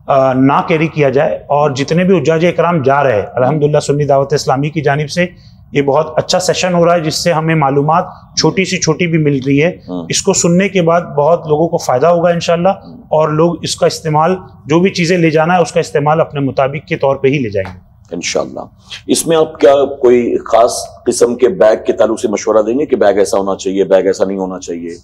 ना कैरी किया जाए। और जितने भी हुज्जाज इकराम जा रहे हैं, अल्हम्दुलिल्लाह सुन्नी दावत इस्लामी की जानिब से ये बहुत अच्छा सेशन हो रहा है, जिससे हमें मालूमात छोटी सी छोटी भी मिल रही है। इसको सुनने के बाद बहुत लोगों को फायदा होगा इंशाल्लाह, और लोग इसका इस्तेमाल, जो भी चीजें ले जाना है उसका इस्तेमाल अपने मुताबिक के तौर पे ही ले जाएंगे इंशाल्लाह। इसमें आप क्या कोई खास किस्म के बैग के ताल्लुक से मशवरा देंगे कि बैग ऐसा होना चाहिए, बैग ऐसा नहीं होना चाहिए?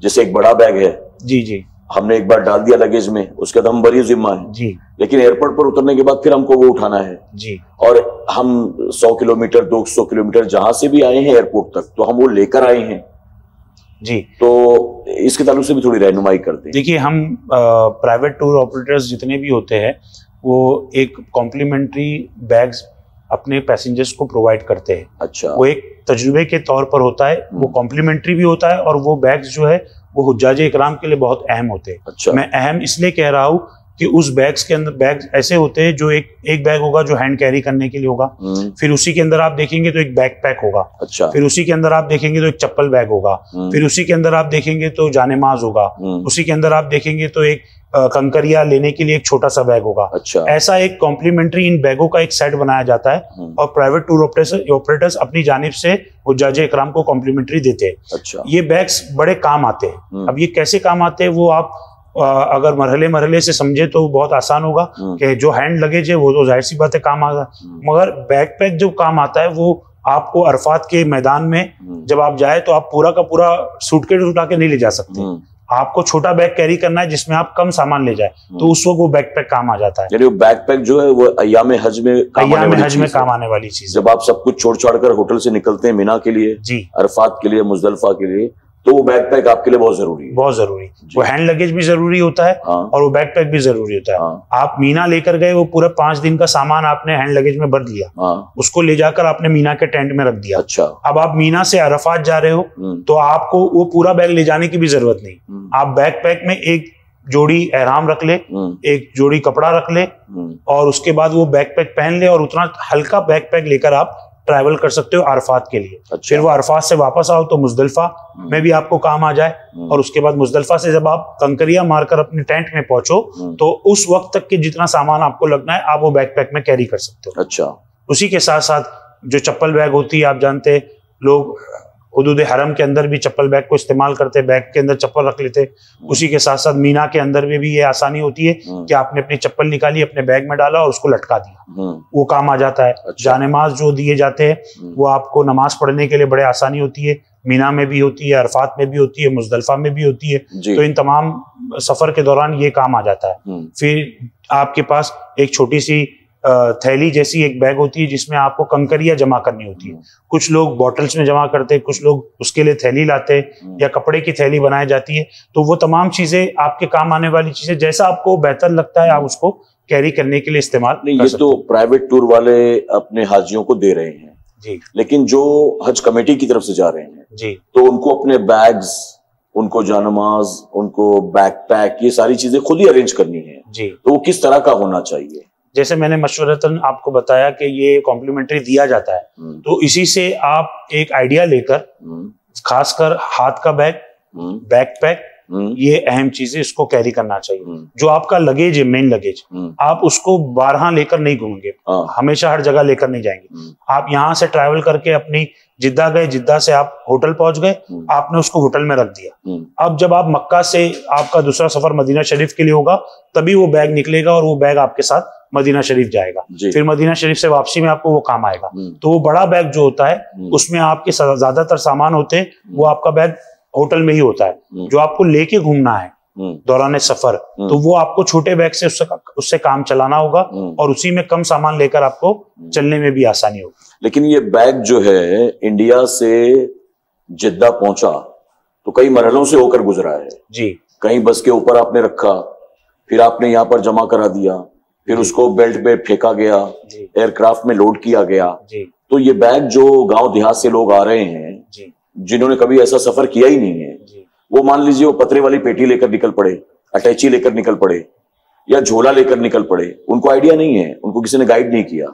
जैसे एक बड़ा बैग है, जी, हमने एक बार डाल दिया लगेज में, उसके बाद हम बरी जिम्मा है जी, लेकिन एयरपोर्ट पर उतरने के बाद फिर हमको वो उठाना है जी, और हम 100 किलोमीटर 200 किलोमीटर जहां से भी आए हैं एयरपोर्ट तक, तो हम वो लेकर आए हैं जी। तो इसके ताल्लुक से भी थोड़ी रहनुमाई करते हैं। देखिए, हम प्राइवेट टूर ऑपरेटर्स जितने भी होते हैं वो एक कॉम्प्लीमेंट्री बैग्स अपने पैसेंजर्स को प्रोवाइड करते हैं। अच्छा। वो एक तजुर्बे के तौर पर होता है, वो कॉम्प्लीमेंट्री भी होता है, और वो बैग्स जो है वो हुज्जाजे इकराम के लिए बहुत अहम होते हैं। अच्छा। मैं अहम इसलिए कह रहा हूँ कि उस बैग्स के अंदर बैग्स ऐसे होते हैं जो एक बैग होगा जो हैंड कैरी करने के लिए होगा, फिर उसी के अंदर आप देखेंगे तो एक बैकपैक होगा। अच्छा। फिर उसी के अंदर आप देखेंगे तो एक चप्पल बैग होगा, फिर उसी के अंदर आप देखेंगे तो जानेमाज होगा, उसी के अंदर आप देखेंगे तो एक कंकरिया लेने के लिए एक छोटा सा बैग होगा। अच्छा। ऐसा एक कॉम्प्लीमेंट्री इन बैगों का एक सेट बनाया जाता है, और प्राइवेट टूर ऑपरेटर्स अपनी जानिब से हुज्जाजे इकराम को कॉम्प्लीमेंट्री देते हैं। अच्छा। ये बैग्स बड़े काम आते हैं। अब ये कैसे काम आते हैं वो आप अगर मरहले से समझे तो बहुत आसान होगा कि जो हैंड लगेज है वो तो जाहिर सी बात है काम आएगा, मगर बैकपैक जो काम आता है वो आपको अरफात के मैदान में जब आप जाए तो आप पूरा का पूरा सूटकेस उठा के नहीं ले जा सकते। आपको छोटा बैग कैरी करना है जिसमें आप कम सामान ले जाए, तो उस वक्त वो बैकपैक काम आ जाता है। यानी वो बैकपैक जो है वो अय्याम हज में काम आने वाली चीज। जब आप सब कुछ छोड़ छाड़ कर होटल से निकलते हैं मिना के लिए जी, अरफात के लिए, मुजदलिफा के लिए, तो वो बैकपैक आपके लिए बहुत जरूरी है। बहुत जरूरी। वो हैंड लगेज भी जरूरी होता है और वो बैकपैक भी जरूरी होता है। आप मीना लेकर गए, वो पूरा 5 दिन का सामान आपने हैंड लगेज में भर दिया, उसको ले जाकर आपने मीना के टेंट में रख दिया। अच्छा। अब आप मीना से अरफात जा रहे हो तो आपको वो पूरा बैग ले जाने की भी जरूरत नहीं। आप बैकपैक में एक जोड़ी एहराम रख ले, एक जोड़ी कपड़ा रख ले, और उसके बाद वो बैकपैक पहन ले, और उतना हल्का बैकपैक लेकर आप ट्रैवल कर सकते हो अरफात के लिए। अच्छा। फिर वो अरफात से वापस आओ तो मुजदलिफा में भी आपको काम आ जाए, और उसके बाद मुजदलिफा से जब आप कंकरिया मारकर अपने टेंट में पहुंचो तो उस वक्त तक के जितना सामान आपको लगना है आप वो बैकपैक में कैरी कर सकते हो। अच्छा। उसी के साथ साथ जो चप्पल बैग होती है, आप जानते हैं लोग हुदूद हरम के अंदर भी चप्पल बैग को इस्तेमाल करते हैं, बैग के अंदर चप्पल रख लेते। उसी के साथ साथ मीना के अंदर में भी ये आसानी होती है कि आपने अपनी चप्पल निकाली, अपने बैग में डाला और उसको लटका दिया, वो काम आ जाता है। अच्छा। जानेमाज जो दिए जाते हैं वो आपको नमाज पढ़ने के लिए बड़े आसानी होती है, मीना में भी होती है, अरफात में भी होती है, मुजदलिफा में भी होती है। तो इन तमाम सफर के दौरान ये काम आ जाता है। फिर आपके पास एक छोटी सी थैली जैसी एक बैग होती है जिसमें आपको कंकरियां जमा करनी होती है। कुछ लोग बॉटल्स में जमा करते हैं, कुछ लोग उसके लिए थैली लाते हैं या कपड़े की थैली बनाई जाती है। तो वो तमाम चीजें आपके काम आने वाली चीजें, जैसा आपको बेहतर लगता है आप उसको कैरी करने के लिए इस्तेमाल कर सकते हैं। ये तो प्राइवेट टूर वाले अपने हाजियों को दे रहे हैं जी, लेकिन जो हज कमेटी की तरफ से जा रहे हैं जी, तो उनको अपने बैग्स, उनको जानमाज, उनको बैकपैक, ये सारी चीजें खुद ही अरेंज करनी है जी। तो वो किस तरह का होना चाहिए? जैसे मैंने मशवरतन आपको बताया कि ये कॉम्प्लीमेंट्री दिया जाता है, तो इसी से आप एक आइडिया लेकर खासकर हाथ का बैग, बैकपैक, ये अहम चीजें इसको कैरी करना चाहिए। जो आपका लगेज है, मेन लगेज, आप उसको बारहा लेकर नहीं घूमेंगे, हमेशा हर जगह लेकर नहीं जाएंगे। आप यहाँ से ट्रैवल करके अपनी जिद्दा गए, जिद्दा से आप होटल पहुंच गए, आपने उसको होटल में रख दिया। अब जब आप मक्का से आपका दूसरा सफर मदीना शरीफ के लिए होगा तभी वो बैग निकलेगा और वो बैग आपके साथ मदीना शरीफ जाएगा। फिर मदीना शरीफ से वापसी में आपको वो काम आएगा। तो वो बड़ा बैग जो होता है उसमें आपके ज्यादातर सामान होते हैं, वो आपका बैग होटल में ही होता है। जो आपको लेके घूमना है दौरान सफर, तो वो आपको छोटे बैग से उससे काम चलाना होगा और उसी में कम सामान लेकर आपको चलने में भी आसानी होगी। लेकिन ये बैग जो है इंडिया से जिद्दा पहुंचा तो कई मरहलों से होकर गुजरा है जी। कहीं बस के ऊपर आपने रखा, फिर आपने यहाँ पर जमा करा दिया, फिर उसको बेल्ट पे फेंका गया, एयरक्राफ्ट में लोड किया गया। तो ये बैग जो गांव देहात से लोग आ रहे हैं जिन्होंने कभी ऐसा सफर किया ही नहीं है, वो मान लीजिए वो पतरे वाली पेटी लेकर निकल पड़े, अटैची लेकर निकल पड़े या झोला लेकर निकल पड़े, उनको आइडिया नहीं है, उनको किसी ने गाइड नहीं किया।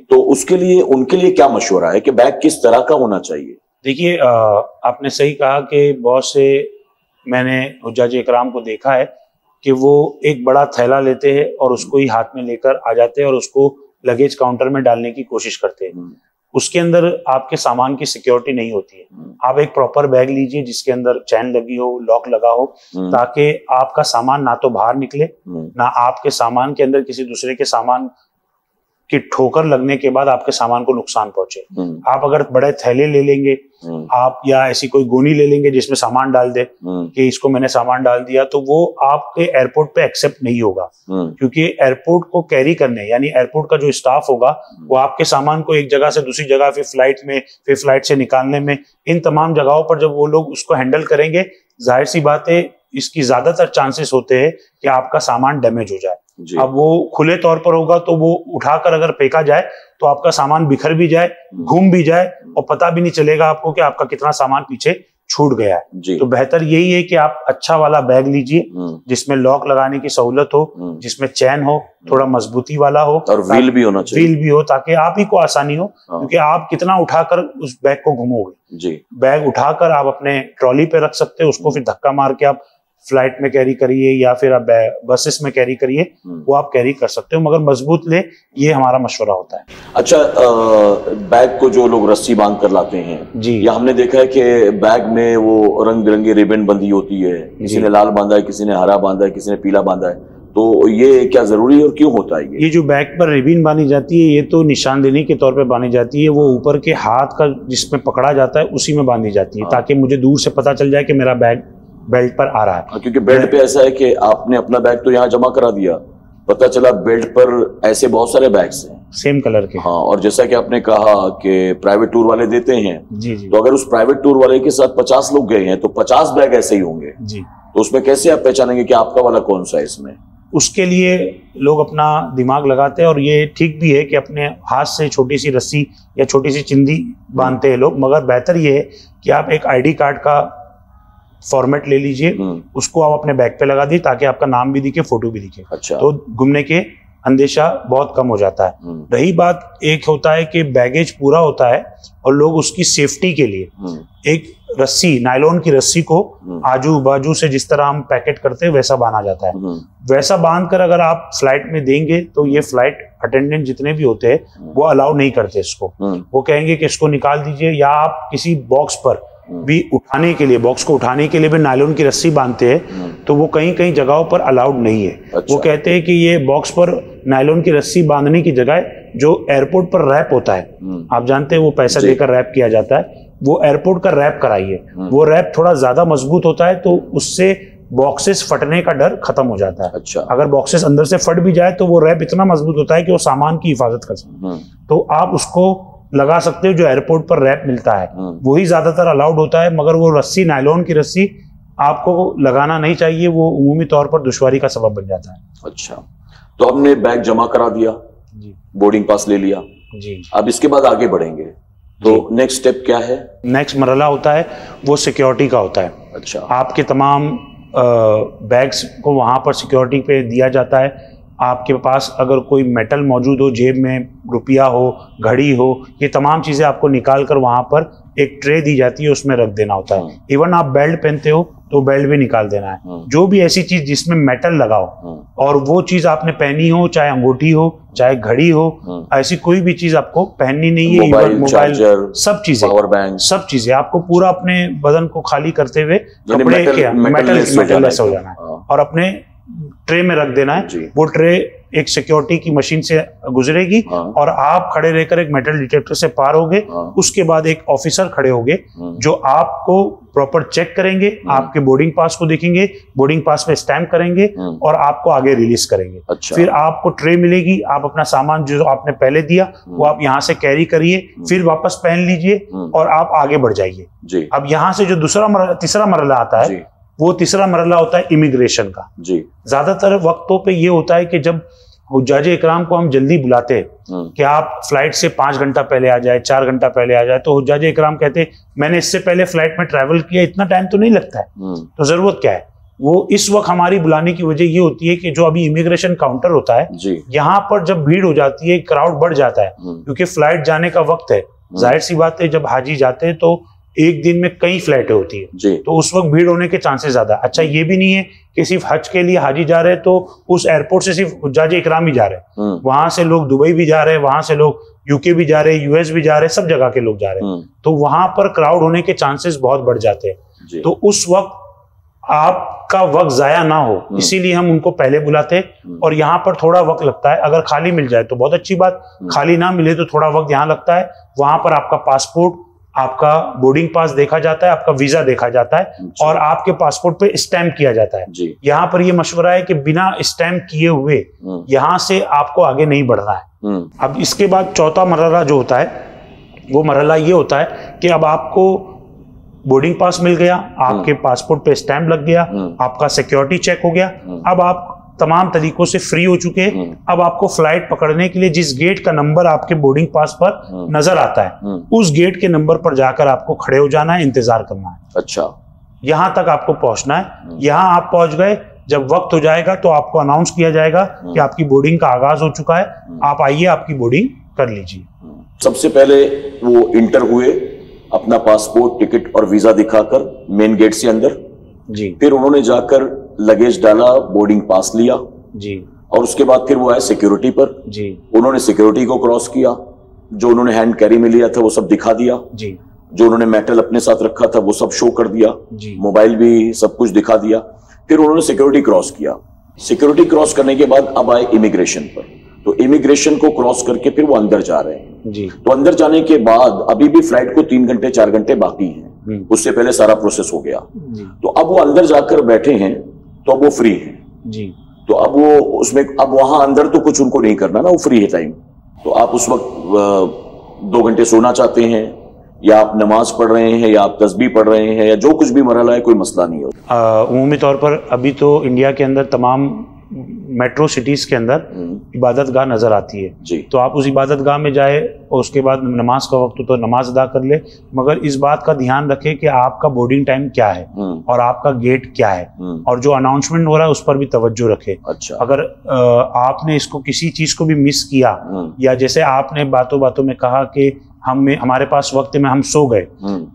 तो उसके लिए उनके लिए क्या मशवरा है कि बैग किस तरह का होना चाहिए? देखिए, आपने सही कहा कि बहुत से मैंने हुज्जाज इकराम को देखा है कि वो एक बड़ा थैला लेते हैं और उसको ही हाथ में लेकर आ जाते हैं और उसको लगेज काउंटर में डालने की कोशिश करते हैं। उसके अंदर आपके सामान की सिक्योरिटी नहीं होती है। आप एक प्रॉपर बैग लीजिए जिसके अंदर चैन लगी हो, लॉक लगा हो, ताकि आपका सामान ना तो बाहर निकले, ना आपके सामान के अंदर किसी दूसरे के सामान की ठोकर लगने के बाद आपके सामान को नुकसान पहुंचे। आप अगर बड़े थैले ले लेंगे आप, या ऐसी कोई गोनी ले लेंगे जिसमें सामान डाल दे कि इसको मैंने सामान डाल दिया, तो वो आपके एयरपोर्ट पे एक्सेप्ट नहीं होगा। क्योंकि एयरपोर्ट को कैरी करने, यानी एयरपोर्ट का जो स्टाफ होगा वो आपके सामान को एक जगह से दूसरी जगह, फिर फ्लाइट में, फिर फ्लाइट से निकालने में, इन तमाम जगहों पर जब वो लोग उसको हैंडल करेंगे, जाहिर सी बात है इसकी ज्यादातर चांसेस होते हैं कि आपका सामान डैमेज हो जाए। अब वो खुले तौर पर होगा तो वो उठाकर अगर फेंका जाए तो आपका सामान बिखर भी जाए, घूम भी जाए और पता भी नहीं चलेगा आपको कि आपका कितना सामान पीछे छूट गया है। तो बेहतर यही है कि आप अच्छा वाला बैग लीजिए जिसमें लॉक लगाने की सहूलत हो, जिसमें चैन हो, थोड़ा मजबूती वाला हो और व्हील भी होना चाहिए, व्हील भी हो, ताकि आप ही को आसानी हो। क्योंकि आप कितना उठाकर उस बैग को घुमोगे, बैग उठाकर आप अपने ट्रॉली पे रख सकते हो, उसको फिर धक्का मार के आप फ्लाइट में कैरी करिए या फिर आप बसेस में कैरी करिए, वो आप कैरी कर सकते हो, मगर मजबूत ले, ये हमारा मशवरा होता है। अच्छा, बैग को जो लोग रस्सी बांध कर लाते हैं जी, या हमने देखा है कि बैग में वो रंग बिरंगी रिबन बंधी होती है, किसी ने लाल बांधा है, किसी ने हरा बांधा है, किसी ने पीला बांधा है, तो ये क्या जरूरी है और क्यों होता है? ये जो बैग पर रिबन बांधी जाती है ये तो निशानदेही के तौर पे बांधी जाती है। वो ऊपर के हाथ का जिसमें पकड़ा जाता है उसी में बांधी जाती है, ताकि मुझे दूर से पता चल जाए कि मेरा बैग बेल्ट पर आ रहा है। क्योंकि बेल्ट पे ऐसा है कि आपने अपना बैग तो यहाँ जमा करा दिया, पता चला बेल्ट पर ऐसे बहुत सारे बैग्स हैं सेम कलर के। हाँ, और जैसा कि आपने कहा कि प्राइवेट टूर वाले देते हैं जी, तो अगर उस प्राइवेट टूर वाले के साथ 50 लोग गए हैं तो 50 बैग ऐसे ही होंगे जी। तो उसमें कैसे आप पहचानेंगे कि आपका वाला कौन सा है इसमें? उसके लिए लोग अपना दिमाग लगाते हैं और ये ठीक भी है कि अपने हाथ से छोटी सी रस्सी या छोटी सी चिंदी बांधते हैं लोग, मगर बेहतर ये है कि आप एक ID कार्ड का फॉर्मेट ले लीजिए, उसको आप अपने बैग पे लगा दिए ताकि आपका नाम भी दिखे, फोटो भी दिखे। अच्छा। तो घूमने के अंदेशा बहुत कम हो जाता है। रही बात, एक होता है कि बैगेज पूरा होता है और लोग उसकी सेफ्टी के लिए एक रस्सी, नायलॉन की रस्सी को आजू बाजू से जिस तरह हम पैकेट करते हैं वैसा बांधा जाता है। वैसा बांध कर अगर आप फ्लाइट में देंगे तो ये फ्लाइट अटेंडेंट जितने भी होते हैं वो अलाउ नहीं करते इसको। वो कहेंगे कि इसको निकाल दीजिए, या आप किसी बॉक्स पर भी उठाने के लिए, बॉक्स को उठाने के लिए भी नायलॉन की रस्सी बांधते हैं तो वो कहीं कहीं जगहों पर अलाउड नहीं है। अच्छा। वो कहते हैं कि ये बॉक्स पर नायलॉन की रस्सी बांधने की जगह जो एयरपोर्ट पर रैप होता है, आप जानते हैं वो पैसा देकर रैप किया जाता है, वो एयरपोर्ट का रैप कराइए। वो रैप थोड़ा ज्यादा मजबूत होता है तो उससे बॉक्सेस फटने का डर खत्म हो जाता है। अच्छा। अगर बॉक्सेस अंदर से फट भी जाए तो वो रैप इतना मजबूत होता है कि वो सामान की हिफाजत कर सकते हैं। तो आप उसको लगा सकते हो, जो एयरपोर्ट पर रैप मिलता है वही ज्यादातर अलाउड होता है, मगर वो रस्सी, नायलॉन की रस्सी आपको लगाना नहीं चाहिए, वो उमूमी तौर पर दुश्वारी का सबब बन जाता है। अच्छा, तो हमने बैग जमा करा दिया जी, बोर्डिंग पास ले लिया जी। अब इसके बाद आगे बढ़ेंगे तो नेक्स्ट स्टेप क्या है? नेक्स्ट मरहला होता है वो सिक्योरिटी का होता है। अच्छा। आपके तमाम बैग्स को वहां पर सिक्योरिटी पे दिया जाता है। आपके पास अगर कोई मेटल मौजूद हो, जेब में रुपया हो, घड़ी हो, ये तमाम चीज़ें आपको निकाल कर वहाँ पर एक ट्रे दी जाती है, उसमें रख देना होता है। इवन आप बेल्ट पहनते हो तो बेल्ट भी निकाल देना है। जो भी ऐसी चीज़ जिसमें मेटल लगा हो और वो चीज़ आपने पहनी हो, चाहे अंगूठी हो, चाहे घड़ी हो, ऐसी कोई भी चीज़ आपको पहननी नहीं है। मोबाइल, सब चीज़ें, पावर बैंक, सब चीज़ें आपको पूरा अपने बदन को खाली करते हुए कपड़े के मेटललेस हो जाना है और अपने ट्रे में रख देना है। वो ट्रे एक सिक्योरिटी की मशीन से गुजरेगी और आप खड़े रहकर एक मेटल डिटेक्टर से पार होगे। उसके बाद एक ऑफिसर खड़े होंगे जो आपको प्रॉपर चेक करेंगे, आपके बोर्डिंग पास को देखेंगे, बोर्डिंग पास पे स्टैंप करेंगे और आपको आगे रिलीज करेंगे। अच्छा। फिर आपको ट्रे मिलेगी, आप अपना सामान जो आपने पहले दिया वो आप यहाँ से कैरी करिए, फिर वापस पहन लीजिए और आप आगे बढ़ जाइए। अब यहाँ से जो तीसरा मरहला आता है वो तीसरा मरहला होता है इमिग्रेशन का। जी। ज्यादातर वक्तों पे ये होता है कि जब हुज्जाजे इकराम को हम जल्दी बुलाते हैं कि आप फ्लाइट से 5 घंटा पहले आ जाए, 4 घंटा पहले आ जाए, तो हुज्जाजे इकराम कहते मैंने इससे पहले फ्लाइट में ट्रैवल किया, इतना टाइम तो नहीं लगता है, तो जरूरत क्या है। वो इस वक्त हमारी बुलाने की वजह ये होती है कि जो अभी इमिग्रेशन काउंटर होता है यहाँ पर जब भीड़ हो जाती है, क्राउड बढ़ जाता है, क्योंकि फ्लाइट जाने का वक्त है। जाहिर सी बात है जब हाजी जाते हैं तो एक दिन में कई फ्लाइटें होती है तो उस वक्त भीड़ होने के चांसेस ज्यादा। अच्छा, ये भी नहीं है कि सिर्फ हज के लिए हाजी जा रहे हैं तो उस एयरपोर्ट से सिर्फ हुज्जाजे इकराम ही जा रहे हैं, वहां से लोग दुबई भी जा रहे हैं, वहां से लोग यूके भी जा रहे हैं, यूएस भी जा रहे हैं, सब जगह के लोग जा रहे हैं, तो वहां पर क्राउड होने के चांसेस बहुत बढ़ जाते हैं। तो उस वक्त आपका वक्त जाया ना हो इसीलिए हम उनको पहले बुलाते हैं और यहाँ पर थोड़ा वक्त लगता है। अगर खाली मिल जाए तो बहुत अच्छी बात, खाली ना मिले तो थोड़ा वक्त यहाँ लगता है। वहां पर आपका पासपोर्ट, आपका बोर्डिंग पास देखा जाता है, आपका वीजा देखा जाता है और आपके पासपोर्ट पे स्टैम्प किया जाता है। यहाँ पर ये मशवरा है कि बिना स्टैम्प किए हुए यहाँ से आपको आगे नहीं बढ़ना है। अब इसके बाद चौथा मरहला जो होता है वो मरहला ये होता है कि अब आपको बोर्डिंग पास मिल गया, आपके पासपोर्ट पे स्टैम्प लग गया, आपका सिक्योरिटी चेक हो गया, अब आप तमाम तरीकों से फ्री हो चुके हैं। अब आपको फ्लाइट पकड़ने के लिए जिस गेट का नंबर आपके बोर्डिंग पास पर नजर आता है उस गेट के नंबर पर जाकर आपको खड़े हो जाना है, इंतजार करना है। अच्छा, यहां तक आपको पहुंचना है। यहां आप पहुंच गए, जब वक्त हो जाएगा तो आपको अनाउंस किया जाएगा कि आपकी बोर्डिंग का आगाज हो चुका है, आप आइए, आपकी बोर्डिंग कर लीजिए। सबसे पहले वो इंटर हुए, अपना पासपोर्ट, टिकट और वीजा दिखाकर मेन गेट से अंदर जी। फिर उन्होंने जाकर लगेज डाला, बोर्डिंग पास लिया जी, और उसके बाद फिर वो आए सिक्योरिटी पर जी। उन्होंने सिक्योरिटी को क्रॉस किया, जो उन्होंने हैंड कैरी में लिया था वो सब दिखा दिया जी, जो उन्होंने मेटल अपने साथ रखा था वो सब शो कर दिया जी, मोबाइल भी सब कुछ दिखा दिया। फिर उन्होंने सिक्योरिटी क्रॉस किया। सिक्योरिटी क्रॉस करने के बाद अब आए इमिग्रेशन पर, तो इमिग्रेशन को क्रॉस करके फिर वो अंदर जा रहे हैं जी। तो अंदर जाने के बाद अभी भी फ्लाइट को 3 घंटे 4 घंटे बाकी हैं, उससे पहले सारा प्रोसेस हो गया जी। तो अब वो अंदर जाकर बैठे हैं तो अब वो फ्री है जी। तो अब वो उसमें अब वहां अंदर तो कुछ उनको नहीं करना ना, वो फ्री है टाइम। तो आप उस वक्त 2 घंटे सोना चाहते हैं या आप नमाज पढ़ रहे हैं या आप तस्बीह पढ़ रहे हैं या जो कुछ भी मरहला है, कोई मसला नहीं होता। उमूमी तौर पर अभी तो इंडिया के अंदर तमाम मेट्रो सिटीज के अंदर इबादत गाह नजर आती है जी। तो आप उस इबादत गाह में जाए और उसके बाद नमाज का वक्त हो तो नमाज अदा कर ले, मगर इस बात का ध्यान रखें कि आपका बोर्डिंग टाइम क्या है और आपका गेट क्या है और जो अनाउंसमेंट हो रहा है उस पर भी तवज्जो रखें। अच्छा। अगर आपने इसको किसी चीज को भी मिस किया या जैसे आपने बातों बातों में कहा कि हमारे पास वक्त में हम सो गए,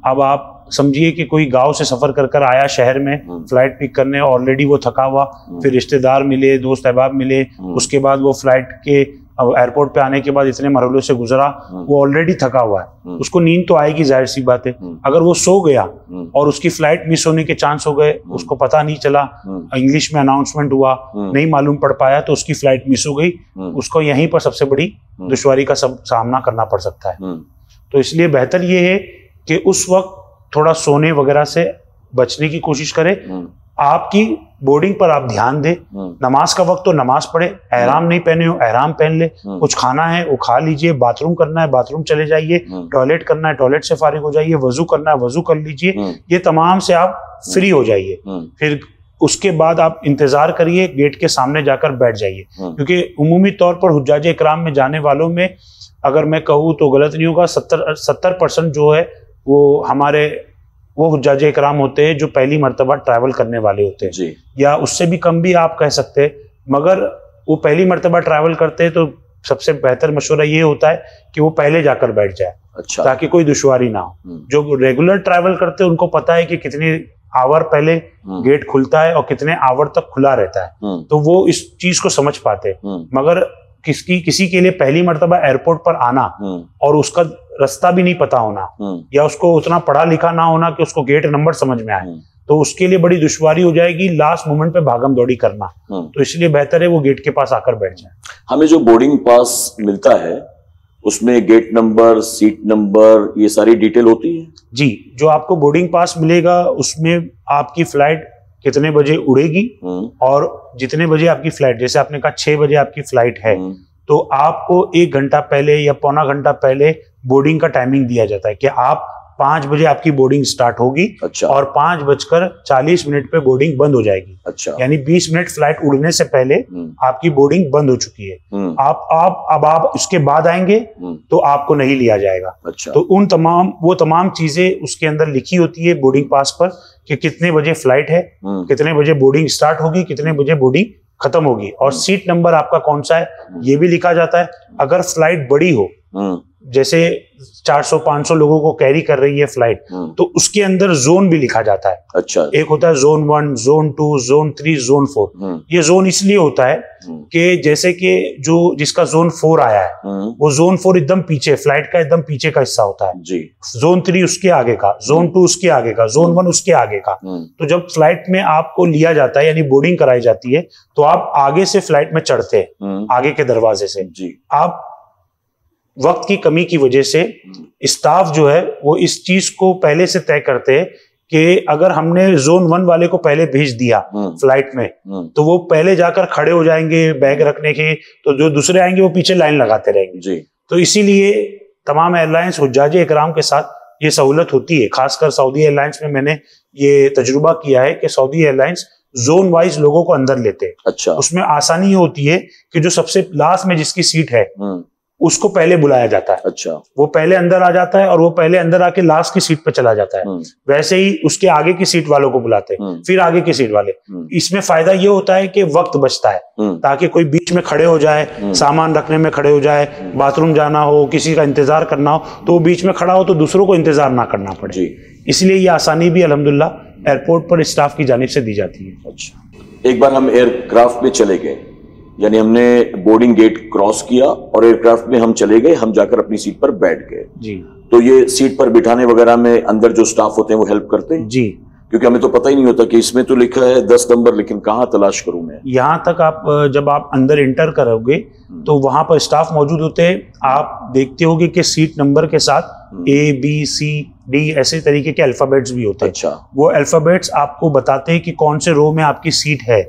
अब आप समझिए कि कोई गांव से सफर कर कर आया शहर में फ्लाइट पिक करने, ऑलरेडी वो थका हुआ, फिर रिश्तेदार मिले, दोस्त अहबाब मिले, उसके बाद वो फ्लाइट के एयरपोर्ट पे आने के बाद इतने मरहलों से गुजरा, वो ऑलरेडी थका हुआ है, उसको नींद तो आएगी, जाहिर सी बात है। अगर वो सो गया और उसकी फ्लाइट मिस होने के चांस हो गए, उसको पता नहीं चला, इंग्लिश में अनाउंसमेंट हुआ, नहीं मालूम पड़ पाया तो उसकी फ्लाइट मिस हो गई, उसको यहीं पर सबसे बड़ी दुश्वारी का सामना करना पड़ सकता है। तो इसलिए बेहतर ये है कि उस वक्त थोड़ा सोने वगैरह से बचने की कोशिश करें। आपकी बोर्डिंग पर आप ध्यान दें, नमाज का वक्त तो नमाज पढ़े, एहराम नहीं पहने हो एहराम पहन ले, कुछ खाना है वो खा लीजिए, बाथरूम करना है बाथरूम चले जाइए, टॉयलेट करना है टॉयलेट से फारिग हो जाइए, वजू करना है वजू कर लीजिए, ये तमाम से आप फ्री हो जाइए। फिर उसके बाद आप इंतजार करिए, गेट के सामने जाकर बैठ जाइए, क्योंकि उमूमी तौर पर हुज्जाज इकराम में जाने वालों में अगर मैं कहूँ तो गलत नहीं होगा, 70% जो है वो हुज्जाज इकराम होते हैं जो पहली मर्तबा ट्रैवल करने वाले होते हैं जी। या उससे भी कम भी आप कह सकते हैं, मगर वो पहली मर्तबा ट्रैवल करते हैं तो सबसे बेहतर मशवरा ये होता है कि वो पहले जाकर बैठ जाए। अच्छा। ताकि कोई दुश्वारी ना हो। जो रेगुलर ट्रैवल करते हैं उनको पता है कि कितने आवर पहले गेट खुलता है और कितने आवर तक खुला रहता है, तो वो इस चीज को समझ पाते हैं। मगर किसी के लिए पहली मर्तबा एयरपोर्ट पर आना और उसका रास्ता भी नहीं पता होना या उसको उतना पढ़ा लिखा ना होना कि उसको गेट नंबर समझ में आए, तो उसके लिए बड़ी दुश्वारी हो जाएगी लास्ट मोमेंट पे भागम दौड़ी करना। तो इसलिए बेहतर है वो गेट के पास आकर बैठ जाए। हमें जो बोर्डिंग पास मिलता है उसमें गेट नंबर, सीट नंबर, ये सारी डिटेल होती है जी। जो आपको बोर्डिंग पास मिलेगा उसमें आपकी फ्लाइट कितने बजे उड़ेगी और जितने बजे आपकी फ्लाइट, जैसे आपने कहा 6 बजे आपकी फ्लाइट है, तो आपको 1 घंटा पहले या पौना घंटा पहले बोर्डिंग का टाइमिंग दिया जाता है कि आप 5 बजे आपकी बोर्डिंग स्टार्ट होगी। अच्छा। और 5:40 पे बोर्डिंग बंद हो जाएगी। अच्छा। यानी 20 मिनट फ्लाइट उड़ने से पहले आपकी बोर्डिंग बंद हो चुकी है। आप उसके बाद आएंगे तो आपको नहीं लिया जाएगा। अच्छा। तो वो तमाम चीजें उसके अंदर लिखी होती है बोर्डिंग पास पर कि कितने बजे फ्लाइट है, कितने बजे बोर्डिंग स्टार्ट होगी, कितने बजे बोर्डिंग खत्म होगी, और सीट नंबर आपका कौन सा है ये भी लिखा जाता है। अगर फ्लाइट बड़ी हो, जैसे 400-500 लोगों को कैरी कर रही है फ्लाइट, तो उसके अंदर जोन भी लिखा जाता है। अच्छा। एक होता है जोन 1, जोन 2, जोन 3, जोन 4। ये जोन इसलिए होता है कि जैसे कि जिसका जोन 4 आया है वो जोन 4 एकदम पीछे, फ्लाइट का एकदम पीछे का हिस्सा होता है जी। जोन 3 उसके आगे का, जोन 2 उसके आगे का, जोन 1 उसके आगे का। तो जब फ्लाइट में आपको लिया जाता है यानी बोर्डिंग कराई जाती है तो आप आगे से फ्लाइट में चढ़ते हैं, आगे के दरवाजे से जी। आप वक्त की कमी की वजह से स्टाफ जो है वो इस चीज को पहले से तय करते हैं कि अगर हमने जोन 1 वाले को पहले भेज दिया फ्लाइट में तो वो पहले जाकर खड़े हो जाएंगे बैग रखने के, तो जो दूसरे आएंगे वो पीछे लाइन लगाते रहेंगे जी। तो इसीलिए तमाम एयरलाइंस हुज्जाज इकराम के साथ ये सहूलत होती है। खासकर सऊदी एयरलाइंस में मैंने ये तजुर्बा किया है कि सऊदी एयरलाइंस जोन वाइज लोगों को अंदर लेते हैं। अच्छा। उसमें आसानी होती है कि जो सबसे लास्ट में जिसकी सीट है उसको पहले बुलाया जाता है। अच्छा। वो पहले अंदर आ जाता है और वो पहले अंदर आके लास्ट की सीट पे चला जाता है। वैसे ही उसके आगे की सीट वालों को बुलाते हैं, फिर आगे की सीट वाले। इसमें फायदा ये होता है कि वक्त बचता है, ताकि कोई बीच में खड़े हो जाए, सामान रखने में खड़े हो जाए, बाथरूम जाना हो, किसी का इंतजार करना हो, तो वो बीच में खड़ा हो तो दूसरों को इंतजार ना करना पड़े। इसलिए ये आसानी भी अल्हम्दुलिल्लाह एयरपोर्ट पर स्टाफ की जानिब से दी जाती है। अच्छा। एक बार हम एयरक्राफ्ट में चले गए, यानी हमने बोर्डिंग गेट क्रॉस किया और एयरक्राफ्ट में हम चले गए, हम जाकर अपनी सीट पर बैठ गए जी। तो ये सीट पर बिठाने वगैरह में अंदर जो स्टाफ होते हैं वो हेल्प करते हैं जी, क्योंकि हमें तो पता ही नहीं होता कि इसमें तो लिखा है 10 नंबर, लेकिन कहाँ तलाश करूं मैं। यहाँ तक आप जब आप अंदर इंटर करोगे तो वहां पर स्टाफ मौजूद होते हैं। आप देखते होगे कि सीट नंबर के साथ ABCD ऐसे तरीके के अल्फाबेट्स भी होते हैं। अच्छा। वो अल्फाबेट्स आपको बताते हैं कि कौन से रो में आपकी सीट है।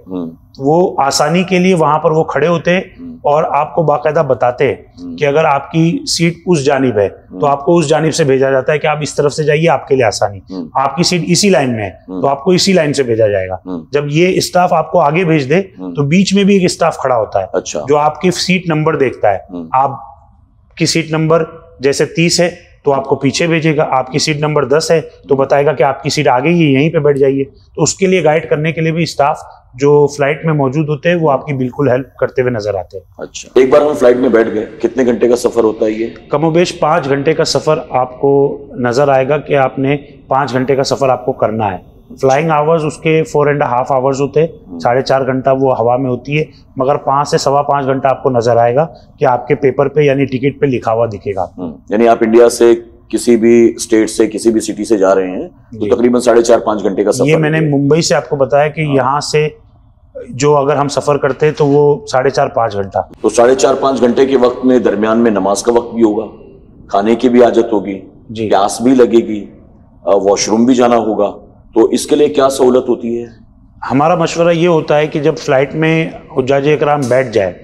वो आसानी के लिए वहां पर वो खड़े होते हैं और आपको बाकायदा बताते हैं कि अगर आपकी सीट उस जानिब है तो आपको उस जानिब से भेजा जाता है कि आप इस तरफ से जाइए, आपके लिए आसानी। आपकी सीट इसी लाइन में है तो आपको इसी लाइन से भेजा जाएगा। जब ये स्टाफ आपको आगे भेज दे तो बीच में भी एक स्टाफ खड़ा होता है जो आपकी सीट नंबर देखता है। आपकी सीट नंबर जैसे 30 है तो आपको पीछे भेजेगा, आपकी सीट नंबर 10 है तो बताएगा कि आपकी सीट आगे ही, यहीं पे बैठ जाइए। तो उसके लिए गाइड करने के लिए भी स्टाफ जो फ्लाइट में मौजूद होते हैं वो आपकी बिल्कुल हेल्प करते हुए नजर आते हैं। अच्छा, एक बार हम फ्लाइट में बैठ गए, कितने घंटे का सफर होता है ये? कमोबेश 5 घंटे का सफर आपको नजर आएगा कि आपने 5 घंटे का सफर आपको करना है। फ्लाइंग आवर्स उसके 4.5 आवर्स होते हैं, 4.5 घंटा वो हवा में होती है, मगर 5 से 5.25 घंटा आपको नजर आएगा कि आपके पेपर पे यानी टिकट पे लिखा हुआ दिखेगा। यानी आप इंडिया से किसी भी स्टेट से किसी भी सिटी से जा रहे हैं तो तकरीबन 4.5-5 घंटे का सफर। ये मैंने मुंबई से आपको बताया कि यहाँ से जो अगर हम सफर करते हैं तो वो 4.5-5 घंटा। तो 4.5-5 घंटे के वक्त में दरमियान में नमाज का वक्त भी होगा, खाने की भी आदत होगी, प्यास भी लगेगी, वॉशरूम भी जाना होगा, तो इसके लिए क्या सहूलत होती है? हमारा मशवरा ये होता है कि जब फ्लाइट में हुज्जाज इकराम बैठ जाए,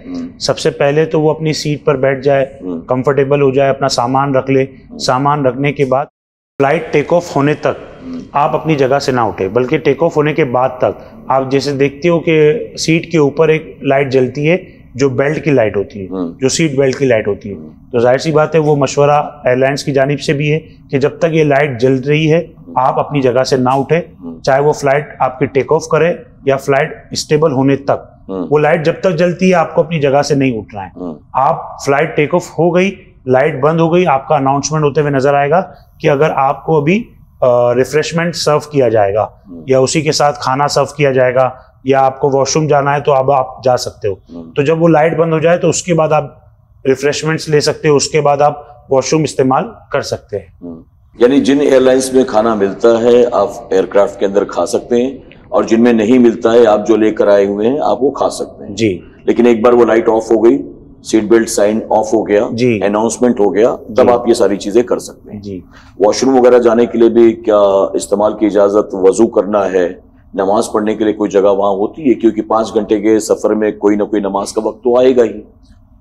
सबसे पहले तो वो अपनी सीट पर बैठ जाए, कंफर्टेबल हो जाए, अपना सामान रख ले। सामान रखने के बाद फ्लाइट टेक ऑफ होने तक आप अपनी जगह से ना उठे, बल्कि टेक ऑफ होने के बाद तक आप जैसे देखते हो कि सीट के ऊपर एक लाइट जलती है जो बेल्ट की लाइट होती है, जो सीट बेल्ट की लाइट होती है। तो जाहिर सी बात है वो मशवरा एयरलाइंस की जानिब से भी है कि जब तक ये लाइट जल रही है आप अपनी जगह से ना उठे, चाहे वो फ्लाइट आपकी टेक ऑफ करे या फ्लाइट स्टेबल होने तक। वो लाइट जब तक जलती है आपको अपनी जगह से नहीं उठना है। आप फ्लाइट टेक ऑफ हो गई, लाइट बंद हो गई, आपका अनाउंसमेंट होते हुए नजर आएगा कि अगर आपको अभी रिफ्रेशमेंट सर्व किया जाएगा या उसी के साथ खाना सर्व किया जाएगा या आपको वॉशरूम जाना है तो अब आप जा सकते हो। तो जब वो लाइट बंद हो जाए तो उसके बाद आप रिफ्रेशमेंट्स ले सकते हो, उसके बाद आप वॉशरूम इस्तेमाल कर सकते हैं। यानी जिन एयरलाइंस में खाना मिलता है आप एयरक्राफ्ट के अंदर खा सकते हैं और जिनमें नहीं मिलता है आप जो लेकर आए हुए हैं आप वो खा सकते हैं। जी, लेकिन एक बार वो लाइट ऑफ हो गई, सीट बेल्ट साइन ऑफ हो गया, अनाउंसमेंट हो गया, तब आप ये सारी चीजें कर सकते हैं। जी, वॉशरूम वगैरह जाने के लिए भी क्या इस्तेमाल की इजाजत, वजू करना है, नमाज पढ़ने के लिए कोई जगह वहां होती है? क्योंकि 5 घंटे के सफर में कोई ना कोई नमाज का वक्त तो आएगा ही।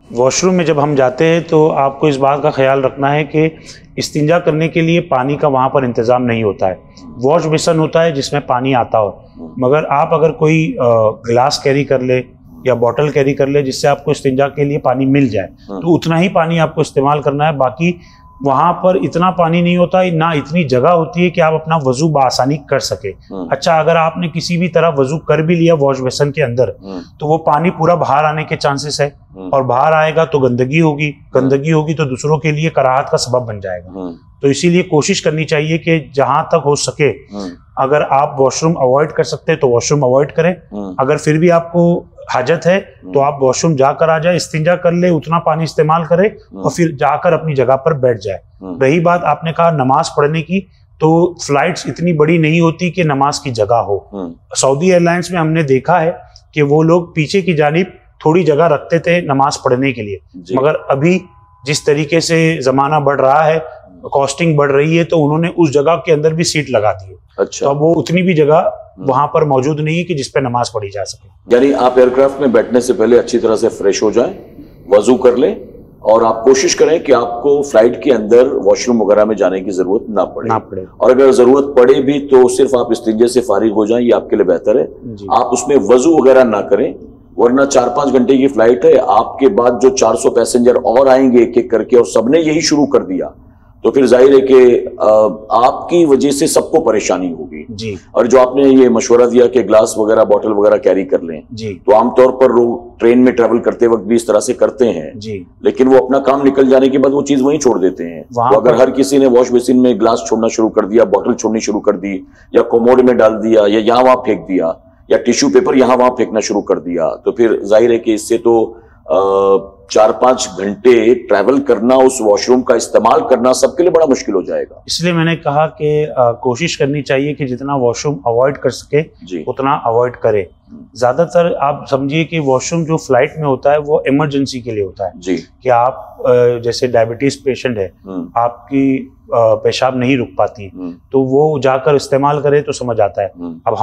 वॉशरूम में जब हम जाते हैं तो आपको इस बात का ख्याल रखना है कि इस्तिंजा करने के लिए पानी का वहाँ पर इंतज़ाम नहीं होता है। वॉश बेसन होता है जिसमें पानी आता हो, मगर आप अगर कोई गिलास कैरी कर ले या बॉटल कैरी कर ले जिससे आपको इस्तिंजा के लिए पानी मिल जाए तो उतना ही पानी आपको इस्तेमाल करना है। बाकी वहां पर इतना पानी नहीं होता है, ना इतनी जगह होती है कि आप अपना वजू बआसानी कर सके। अच्छा, अगर आपने किसी भी तरह वजू कर भी लिया वॉश बेसन के अंदर तो वो पानी पूरा बाहर आने के चांसेस है और बाहर आएगा तो गंदगी होगी, गंदगी होगी तो दूसरों के लिए कराहत का सबब बन जाएगा। तो इसीलिए कोशिश करनी चाहिए कि जहां तक हो सके अगर आप वॉशरूम अवॉइड कर सकते हैं तो वॉशरूम अवॉइड करें। अगर फिर भी आपको हाजत है तो आप वॉशरूम जाकर आ जाए, इस्तिंजा कर ले, उतना पानी इस्तेमाल करे और फिर जाकर अपनी जगह पर बैठ जाए। रही बात आपने कहा नमाज पढ़ने की, तो फ्लाइट्स इतनी बड़ी नहीं होती कि नमाज की जगह हो। सऊदी एयरलाइंस में हमने देखा है कि वो लोग पीछे की जानिब थोड़ी जगह रखते थे नमाज पढ़ने के लिए, मगर अभी जिस तरीके से जमाना बढ़ रहा है, कॉस्टिंग बढ़ रही है, तो उन्होंने उस जगह के अंदर भी सीट लगा दी है। अच्छा, तो अब वो उतनी भी जगह वहां पर मौजूद नहीं है कि जिसपे नमाज पढ़ी जा सके। यानी आप एयरक्राफ्ट में बैठने से पहले अच्छी तरह से फ्रेश हो जाएं, वजू कर लें और आप कोशिश करें कि आपको फ्लाइट के अंदर वॉशरूम वगैरह में जाने की जरूरत ना पड़े। और अगर जरूरत पड़े भी तो सिर्फ आप इस्तिंजे से फारिग हो जाएं, ये आपके लिए बेहतर है। आप उसमें वजू वगैरह ना करें, वरना 4-5 घंटे की फ्लाइट है, आपके बाद जो 400 पैसेंजर और आएंगे एक एक करके और सबने यही शुरू कर दिया तो फिर जाहिर है कि आपकी वजह से सबको परेशानी होगी। जी, और जो आपने ये मशवरा दिया कि ग्लास वगैरह बॉटल वगैरह कैरी कर लें, जी, तो आमतौर पर लोग ट्रेन में ट्रैवल करते वक्त भी इस तरह से करते हैं। जी, लेकिन वो अपना काम निकल जाने के बाद वो चीज वहीं छोड़ देते हैं। तो अगर हर किसी ने वॉश बेसिन में ग्लास छोड़ना शुरू कर दिया, बॉटल छोड़नी शुरू कर दी, या कोमोड में डाल दिया, या यहाँ वहां फेंक दिया, या टिश्यू पेपर यहाँ वहां फेंकना शुरू कर दिया, तो फिर जाहिर है कि इससे तो 4-5 घंटे ट्रैवल करना, उस वॉशरूम का इस्तेमाल करना सबके लिए बड़ा मुश्किल हो जाएगा। इसलिए मैंने कहा कि कोशिश करनी चाहिए कि जितना वॉशरूम अवॉइड कर सके जी। उतना अवॉइड करे। ज्यादातर आप समझिए कि वॉशरूम जो फ्लाइट में होता है वो इमरजेंसी के लिए होता है जी। कि आप जैसे डायबिटीज पेशेंट है, आपकी पेशाब नहीं रुक पाती, तो वो जाकर इस्तेमाल करे तो समझ आता है। अब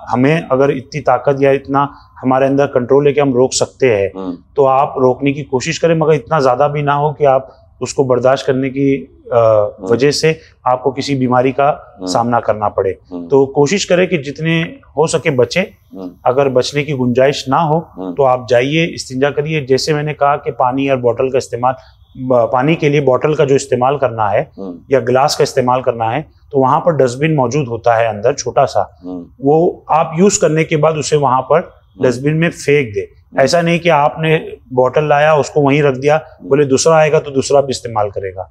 हमें अगर इतनी ताकत या इतना हमारे अंदर कंट्रोल है कि हम रोक सकते हैं, तो आप रोकने की कोशिश करें, मगर इतना ज्यादा भी ना हो कि आप उसको बर्दाश्त करने की वजह से आपको किसी बीमारी का सामना करना पड़े। तो कोशिश करें कि जितने हो सके बचे। अगर बचने की गुंजाइश ना हो तो आप जाइए, इस्तिंजा करिए। जैसे मैंने कहा कि पानी और बोतल का इस्तेमाल, पानी के लिए बोतल का जो इस्तेमाल करना है या गिलास का इस्तेमाल करना है, तो वहां पर डस्टबिन मौजूद होता है अंदर छोटा सा, वो आप यूज करने के बाद उसे वहां पर डस्टबिन में फेंक दे। ऐसा नहीं कि आपने बोतल लाया उसको वहीं रख दिया, बोले दूसरा आएगा तो दूसरा भी इस्तेमाल करेगा,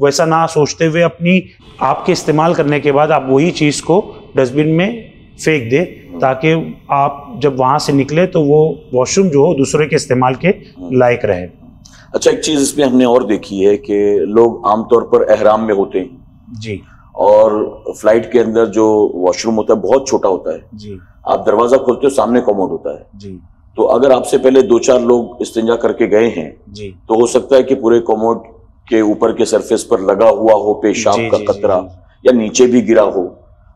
वैसा ना सोचते हुए अपनी आपके इस्तेमाल करने के बाद आप वही चीज को डस्टबिन में फेंक दे, ताकि आप जब वहां से निकले तो वो वॉशरूम जो हो दूसरे के इस्तेमाल के लायक रहे। अच्छा, एक चीज इसमें हमने और देखी है कि लोग आमतौर पर एहराम में होते हैं जी, और फ्लाइट के अंदर जो वॉशरूम होता है बहुत छोटा होता है जी। आप दरवाजा खोलते हो, सामने कमोड होता है जी। तो अगर आपसे पहले 2-4 लोग इस्तिंजा करके गए हैं जी, तो हो सकता है कि पूरे कमोड के ऊपर के सरफेस पर लगा हुआ हो पेशाब जी, का जी, कतरा, जी। या नीचे भी गिरा हो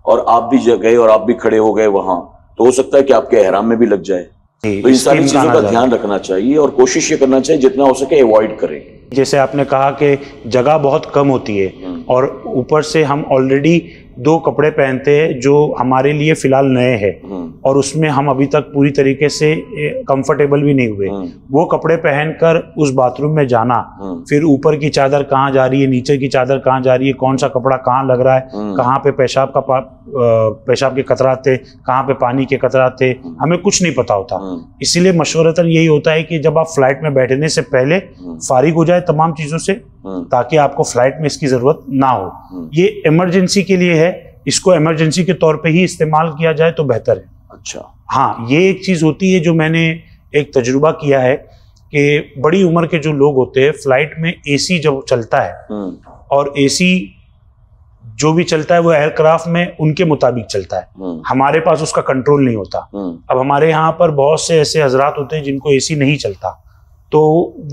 और आप भी गए और आप भी खड़े हो गए वहां, तो हो सकता है कि आपके एहराम में भी लग जाए। तो इन सारी चीजों का ध्यान रखना चाहिए और कोशिश ये करना चाहिए जितना हो सके अवॉइड करें। जैसे आपने कहा कि जगह बहुत कम होती है और ऊपर से हम ऑलरेडी 2 कपड़े पहनते हैं जो हमारे लिए फिलहाल नए हैं और उसमें हम अभी तक पूरी तरीके से कंफर्टेबल भी नहीं हुए। वो कपड़े पहनकर उस बाथरूम में जाना, फिर ऊपर की चादर कहाँ जा रही है, नीचे की चादर कहाँ जा रही है, कौन सा कपड़ा कहाँ लग रहा है, कहाँ पे पेशाब के कतरात थे, कहाँ पे पानी के कतरात थे, हमें कुछ नहीं पता होता। इसीलिए मशवरतन यही होता है कि जब आप फ्लाइट में बैठने से पहले फारिग हो जाए तमाम चीजों से, ताकि आपको फ्लाइट में इसकी जरूरत ना हो। ये इमरजेंसी के लिए है, इसको इमरजेंसी के तौर पे ही इस्तेमाल किया जाए तो बेहतर है। अच्छा, हाँ, ये एक चीज होती है जो मैंने एक तजुर्बा किया है कि बड़ी उम्र के जो लोग होते हैं, फ्लाइट में एसी जब चलता है और एसी जो भी चलता है वो एयरक्राफ्ट में उनके मुताबिक चलता है, हमारे पास उसका कंट्रोल नहीं होता। अब हमारे यहाँ पर बहुत से ऐसे हजरात होते हैं जिनको एसी नहीं चलता, तो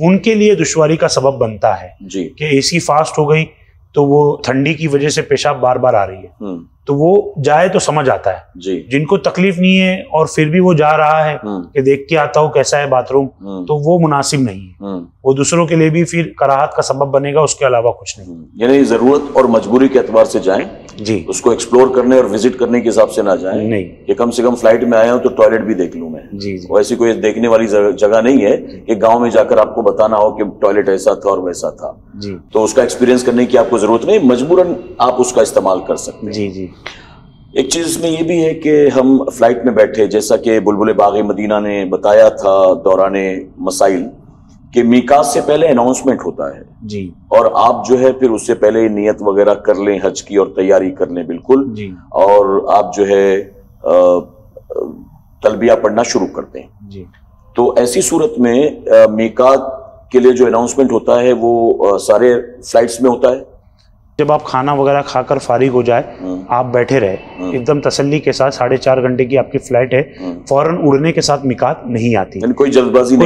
उनके लिए दुश्वारी का सबब बनता है कि एसी फास्ट हो गई तो वो ठंडी की वजह से पेशाब बार बार आ रही है, तो वो जाए तो समझ आता है जी। जिनको तकलीफ नहीं है और फिर भी वो जा रहा है कि देख के आता हूँ कैसा है बाथरूम, तो वो मुनासिब नहीं है, वो दूसरों के लिए भी फिर कराहत का सबब बनेगा, उसके अलावा कुछ नहीं। यानी जरूरत और मजबूरी के एतबार से जाएं जी, उसको एक्सप्लोर करने और विजिट करने के हिसाब से ना जाएं। नहीं, कि कम से कम फ्लाइट में आया हूं तो टॉयलेट भी देख लूं मैं जी। वैसी कोई देखने वाली जगह नहीं है कि गांव में जाकर आपको बताना हो कि टॉयलेट ऐसा था और वैसा था जी। तो उसका एक्सपीरियंस करने की आपको जरूरत नहीं, मजबूरन आप उसका इस्तेमाल कर सकते हैं जी जी। एक चीज इसमें ये भी है कि हम फ्लाइट में बैठे, जैसा कि बुलबुल बाग़ मदीना ने बताया था दौराने मसाइल, कि मीकात से पहले अनाउंसमेंट होता है जी, और आप जो है फिर उससे पहले नियत वगैरह कर लें हज की और तैयारी कर लें बिल्कुल जी, और आप जो है तलबिया पढ़ना शुरू कर दें जी। तो ऐसी सूरत में मीकात के लिए जो अनाउंसमेंट होता है वो सारे फ्लाइट्स में होता है। जब आप खाना वगैरह खाकर फारिग हो जाए, आप बैठे रहे एकदम तसल्ली के साथ, 4.5 घंटे की आपकी फ्लाइट है, फौरन उड़ने के साथ मिकात नहीं आती, कोई जल्दबाजी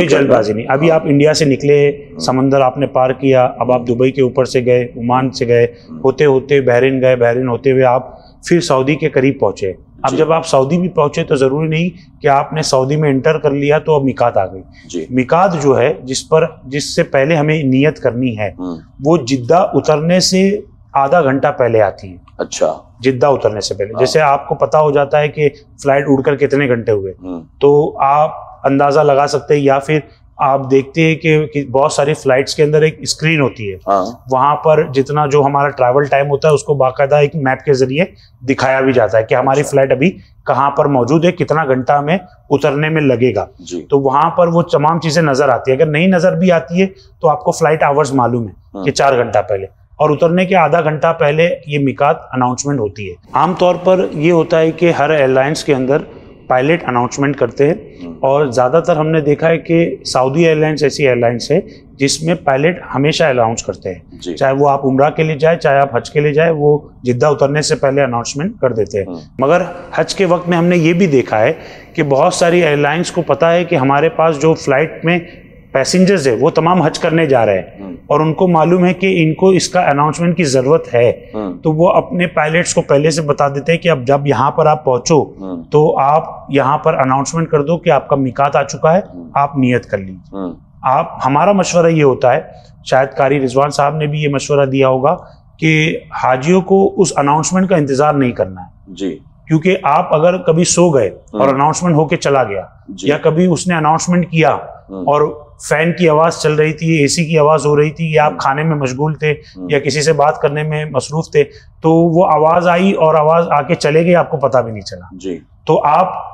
नहीं। अभी आप इंडिया से निकले, समंदर आपने पार किया, अब आप दुबई के ऊपर से गए, ओमान से गए, होते होते बहरीन गए, बहरीन होते हुए आप फिर सऊदी के करीब पहुंचे। अब जब आप सऊदी भी पहुंचे तो जरूरी नहीं कि आपने सऊदी में एंटर कर लिया तो अब मिकात आ गई। मिकात जो है जिससे पहले हमें नियत करनी है, वो जिद्दा उतरने से आधा घंटा पहले आती है। अच्छा, जिद्दा उतरने से पहले जैसे आपको पता हो जाता है कि फ्लाइट उड़कर कितने घंटे हुए, तो आप अंदाजा लगा सकते हैं, या फिर आप देखते हैं कि बहुत सारी फ्लाइट्स के अंदर एक स्क्रीन होती है, वहां पर जितना जो हमारा ट्रैवल टाइम होता है उसको बाकायदा एक मैप के जरिए दिखाया भी जाता है कि हमारी फ्लाइट अभी कहाँ पर मौजूद है, कितना घंटा हमें उतरने में लगेगा। तो वहां पर वो तमाम चीजें नजर आती है। अगर नहीं नजर भी आती है तो आपको फ्लाइट आवर्स मालूम है कि 4 घंटा पहले, और उतरने के आधा घंटा पहले ये मिकात अनाउंसमेंट होती है। आमतौर पर ये होता है कि हर एयरलाइंस के अंदर पायलट अनाउंसमेंट करते हैं। और ज़्यादातर हमने देखा है कि सऊदी एयरलाइंस ऐसी एयरलाइंस है जिसमें पायलट हमेशा अनाउंस करते हैं, चाहे वो आप उम्रा के लिए जाए चाहे आप हज के लिए जाए, वो जिद्दा उतरने से पहले अनाउंसमेंट कर देते हैं। मगर हज के वक्त में हमने ये भी देखा है कि बहुत सारी एयरलाइंस को पता है कि हमारे पास जो फ्लाइट में पैसेंजर्स है वो तमाम हज करने जा रहे हैं और उनको मालूम है कि इनको इसका अनाउंसमेंट की जरूरत है, तो वो अपने पायलट्स को पहले से बता देते हैं कि अब जब यहाँ पर आप पहुंचो तो आप यहाँ पर अनाउंसमेंट कर दो कि आपका मिकात आ चुका है, आप नियत कर लीजिए। आप हमारा मशवरा ये होता है, शायद कारी रिजवान साहब ने भी ये मशवरा दिया होगा कि हाजियों को उस अनाउंसमेंट का इंतजार नहीं करना है जी, क्योंकि आप अगर कभी सो गए और अनाउंसमेंट होके चला गया, या कभी उसने अनाउंसमेंट किया और फैन की आवाज चल रही थी, एसी की आवाज हो रही थी, या आप खाने में मशगूल थे या किसी से बात करने में मसरूफ थे, तो वो आवाज आई और आवाज आके चले गई, आपको पता भी नहीं चला जी, तो आप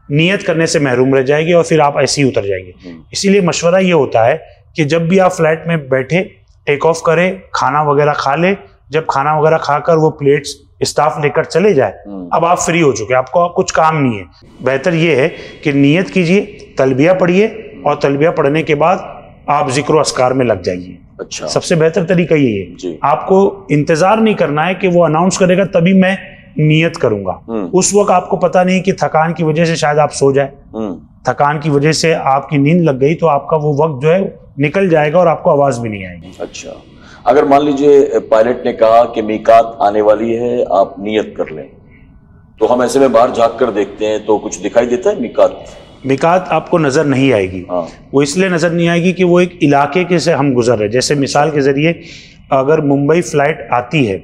नियत करने से महरूम रह जाएगी और फिर आप ऐसे ही उतर जाएंगे। इसीलिए मशवरा ये होता है कि जब भी आप फ्लाइट में बैठे, टेक ऑफ करें, खाना वगैरह खा ले, जब खाना वगैरह खाकर वो प्लेट्स स्टाफ लेकर चले जाए, अब आप फ्री हो चुके, आपको कुछ काम नहीं है। बेहतर ये है कि नियत कीजिए, तलबिया पढ़िए और तलबिया पढ़ने के बाद आप जिक्र अस्कार में लग जाइए। अच्छा, सबसे बेहतर तरीका ये है। आपको इंतजार नहीं करना है कि वो अनाउंस करेगा तभी मैं नियत करूंगा। उस वक्त आपको पता नहीं कि थकान की वजह से शायद आप सो जाए, थकान की वजह से आपकी नींद लग गई, तो आपका वो वक्त जो है निकल जाएगा और आपको आवाज भी नहीं आएगी। अच्छा, अगर मान लीजिए पायलट ने कहा कि मीकात आने वाली है, आप नियत कर लें, तो हम ऐसे में बाहर झांक कर देखते हैं तो कुछ दिखाई देता है? मिकात आपको नजर नहीं आएगी। वो इसलिए नजर नहीं आएगी कि वो एक इलाके के से हम गुजर रहे। जैसे मिसाल के जरिए अगर मुंबई फ्लाइट आती है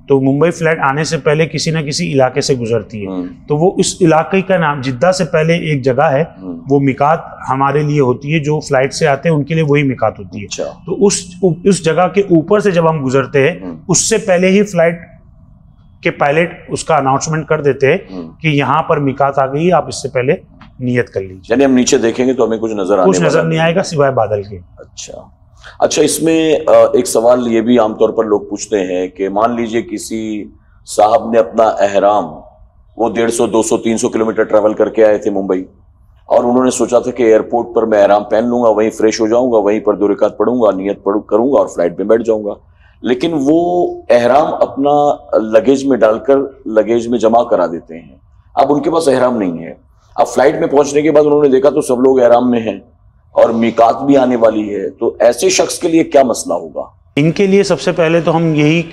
तो मुंबई फ्लाइट आने से पहले किसी ना किसी इलाके से गुजरती है, तो वो उस इलाके का नाम, जिद्दा से पहले एक जगह है, वो मिकात हमारे लिए होती है, जो फ्लाइट से आते हैं उनके लिए वही मिकात होती है। तो उस जगह के ऊपर से जब हम गुजरते हैं, उससे पहले ही फ्लाइट के पायलट उसका अनाउंसमेंट कर देते हैं कि यहाँ पर मिकात आ गई, आप इससे पहले नियत कर लीजिए। यानी हम नीचे देखेंगे तो हमें कुछ नजर नहीं आएगा सिवाय बादल के। अच्छा, इसमें एक सवाल ये भी आमतौर पर लोग पूछते हैं कि मान लीजिए किसी साहब ने अपना एहराम, वो 150, 200, 300 किलोमीटर ट्रैवल करके आए थे मुंबई, और उन्होंने सोचा था कि एयरपोर्ट पर मैं एहराम पहन लूंगा, वहीं फ्रेश हो जाऊंगा, वहीं पर 2 रकात पढ़ूंगा, नियत करूंगा और फ्लाइट में बैठ जाऊंगा। लेकिन वो एहराम अपना लगेज में डालकर लगेज में जमा करा देते हैं। अब उनके पास एहराम नहीं है। अब फ्लाइट में पहुंचने के बाद उन्होंने देखा तो सब लोग एहराम में हैं और मिकात भी आने वाली है, तो ऐसे शख्स के लिए क्या मसला होगा? इनके लिए सबसे पहले तो हम यही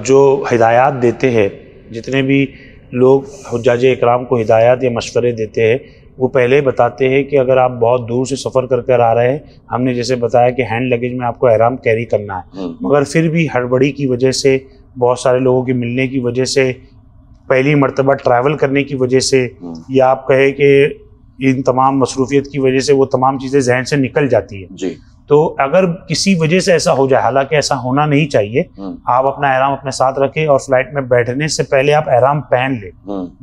जो हिदायत देते हैं, जितने भी लोग हुज्जाजे इकराम को हिदायत या मशवरे देते हैं, वो पहले बताते हैं कि अगर आप बहुत दूर से सफ़र कर कर आ रहे हैं, हमने जैसे बताया कि हैंड लगेज में आपको एहराम कैरी करना है, मगर फिर भी हड़बड़ी की वजह से, बहुत सारे लोगों के मिलने की वजह से, पहली मर्तबा ट्रैवल करने की वजह से, या आप कहे कि इन तमाम मसरूफियत की वजह से वो तमाम चीज़ें जहन से निकल जाती है जी। तो अगर किसी वजह से ऐसा हो जाए, हालांकि ऐसा होना नहीं चाहिए, आप अपना एहराम अपने साथ रखें और फ्लाइट में बैठने से पहले आप एहराम पहन ले,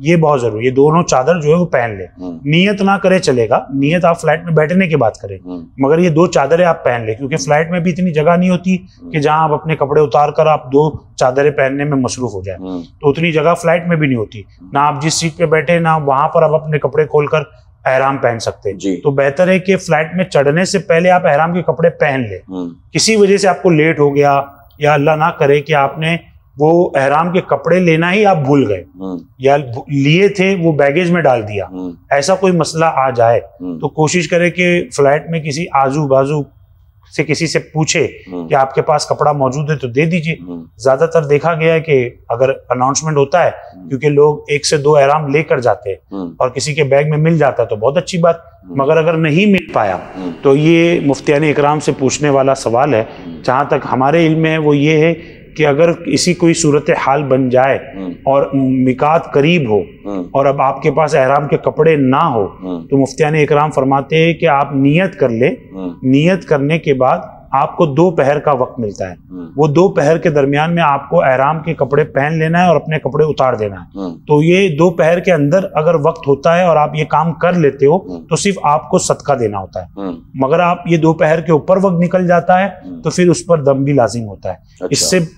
ये बहुत जरूरी है। दोनों चादर जो है वो पहन ले, नियत ना करे चलेगा, नियत आप फ्लाइट में बैठने के बाद करें, मगर ये 2 चादरें आप पहन ले, क्योंकि फ्लाइट में भी इतनी जगह नहीं होती कि जहां आप अपने कपड़े उतार कर आप 2 चादरें पहनने में मसरूफ हो जाए, तो उतनी जगह फ्लाइट में भी नहीं होती। ना आप जिस सीट पे बैठे ना वहां पर आप अपने कपड़े खोलकर एहराम पहन सकते हैं। तो बेहतर है कि फ्लाइट में चढ़ने से पहले आप एहराम के कपड़े पहन ले। किसी वजह से आपको लेट हो गया, या अल्लाह ना करे कि आपने वो एहराम के कपड़े लेना ही आप भूल गए, या लिए थे वो बैगेज में डाल दिया, ऐसा कोई मसला आ जाए तो कोशिश करें कि फ्लाइट में किसी आजू बाजू से किसी से पूछे कि आपके पास कपड़ा मौजूद है तो दे दीजिए। ज्यादातर देखा गया है कि अगर अनाउंसमेंट होता है, क्योंकि लोग 1 से 2 एहराम लेकर जाते हैं और किसी के बैग में मिल जाता है तो बहुत अच्छी बात, मगर अगर नहीं मिल पाया तो ये मुफ्तियाने इकराम से पूछने वाला सवाल है। जहां तक हमारे इल्म में है वो ये है कि अगर किसी कोई सूरत हाल बन जाए और मिकात करीब हो और अब आपके पास एहराम के कपड़े ना हो, तो मुफ्तियाने इकराम फरमाते हैं कि आप नियत कर ले। नियत करने के बाद आपको 2 पहर का वक्त मिलता है, वो 2 पहर के दरमियान में आपको एहराम के कपड़े पहन लेना है और अपने कपड़े उतार देना है। तो ये 2 पहर के अंदर अगर वक्त होता है और आप ये काम कर लेते हो तो सिर्फ आपको सदका देना होता है, मगर आप ये 2 पहर के ऊपर वक्त निकल जाता है तो फिर उस पर दम भी लाजिम होता है।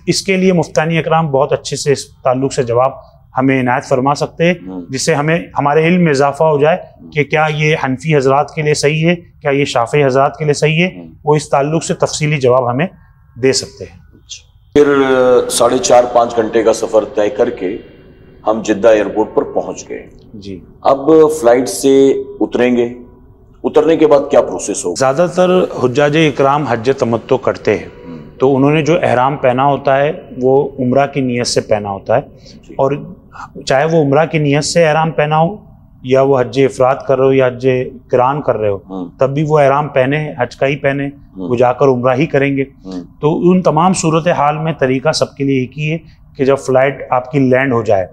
इसके लिए मुफ्तानी इकराम बहुत अच्छे से इस ताल्लुक से जवाब हमें इनायत फरमा सकते हैं, जिससे हमें हमारे इल्म में इजाफा हो जाए कि क्या ये हनफी हजरात के लिए सही है, क्या ये शाफी हजरात के लिए सही है। वो इस ताल्लुक से तफसीली जवाब हमें दे सकते हैं। फिर 4.5-5 घंटे का सफर तय करके हम जिद्दा एयरपोर्ट पर पहुंच गए जी। अब फ्लाइट से उतरेंगे, उतरने के बाद क्या प्रोसेस होगा? ज़्यादातर हुज्जाजे इकराम हज तमत्तो करते हैं, तो उन्होंने जो एहराम पहना होता है वो उम्रा की नीयत से पहना होता है, और चाहे वो उम्रा की नीयत से एहराम पहना हो या वो हज इफराद कर रहे हो या हज किरान कर रहे हो, तब भी वो एहराम पहने, हज का ही पहने, वो जाकर उम्रा ही करेंगे। तो उन तमाम सूरत हाल में तरीका सबके लिए एक ही है कि जब फ्लाइट आपकी लैंड हो जाए,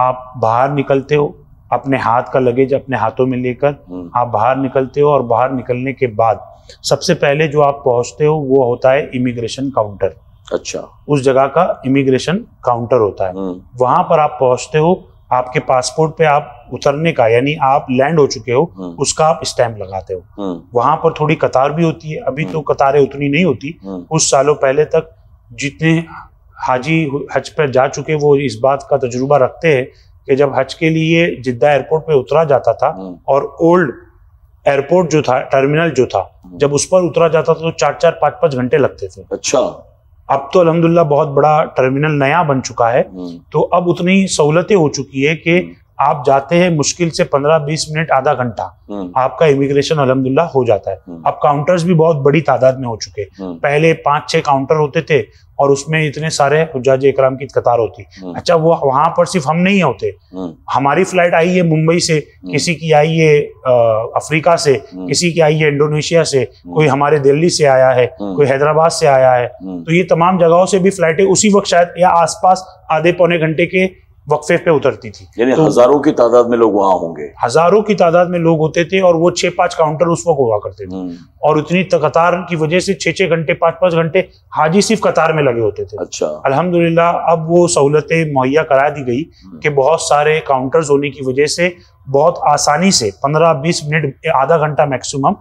आप बाहर निकलते हो, अपने हाथ का लगेज अपने हाथों में लेकर आप बाहर निकलते हो, और बाहर निकलने के बाद सबसे पहले जो आप पहुंचते हो वो होता है इमिग्रेशन काउंटर। अच्छा। उस जगह का इमिग्रेशन काउंटर होता है, वहां पर आप पहुंचते हो, आपके पासपोर्ट पे आप उतरने का, यानी आप लैंड हो चुके हो, उसका आप स्टैंप लगाते हो। वहां पर थोड़ी कतार भी होती है, अभी तो कतारें उतनी नहीं होती, कुछ सालों पहले तक जितने हाजी हज पर जा चुके वो इस बात का तजुर्बा रखते हैं कि जब हज के लिए जिद्दा एयरपोर्ट पे उतरा जाता था और ओल्ड एयरपोर्ट जो था, टर्मिनल जो था, जब उस पर उतरा जाता था तो 4-4, 5-5 घंटे लगते थे। अच्छा। अब तो अल्हम्दुलिल्लाह बहुत बड़ा टर्मिनल नया बन चुका है, तो अब उतनी सहूलतें हो चुकी है कि आप जाते हैं मुश्किल से 15-20 मिनट, आधा घंटा आपका इमिग्रेशन अल्हम्दुलिल्लाह हो जाता है। अब काउंटर्स भी बहुत बड़ी तादाद में हो चुके हैं। पहले 5-6 काउंटर होते थे और उसमें इतने सारे हुज्जाजे इकराम की कतार होती। अच्छा, वो वहां पर सिर्फ हम नहीं होते, हमारी फ्लाइट आई है मुंबई से, किसी की आई है अफ्रीका से, किसी की आई है इंडोनेशिया से, कोई हमारे दिल्ली से आया है, कोई हैदराबाद से आया है। तो ये तमाम जगहों से भी फ्लाइटें उसी वक्त शायद या आसपास आधे पौने घंटे के वक्फे पे उतरती थी। यानी तो हजारों की तादाद में लोग वहां होंगे, हजारों की तादाद में लोग होते थे, और वो 6-5 काउंटर उस वक्त हुआ करते थे, और उतनी कतार की वजह से 6-6 घंटे 5-5 घंटे हाजी सिर्फ कतार में लगे होते थे। अच्छा। अल्हम्दुलिल्लाह अब वो सहूलतें मुहैया करा दी गई कि बहुत सारे काउंटर्स होने की वजह से बहुत आसानी से 15-20 मिनट, आधा घंटा मैक्सिमम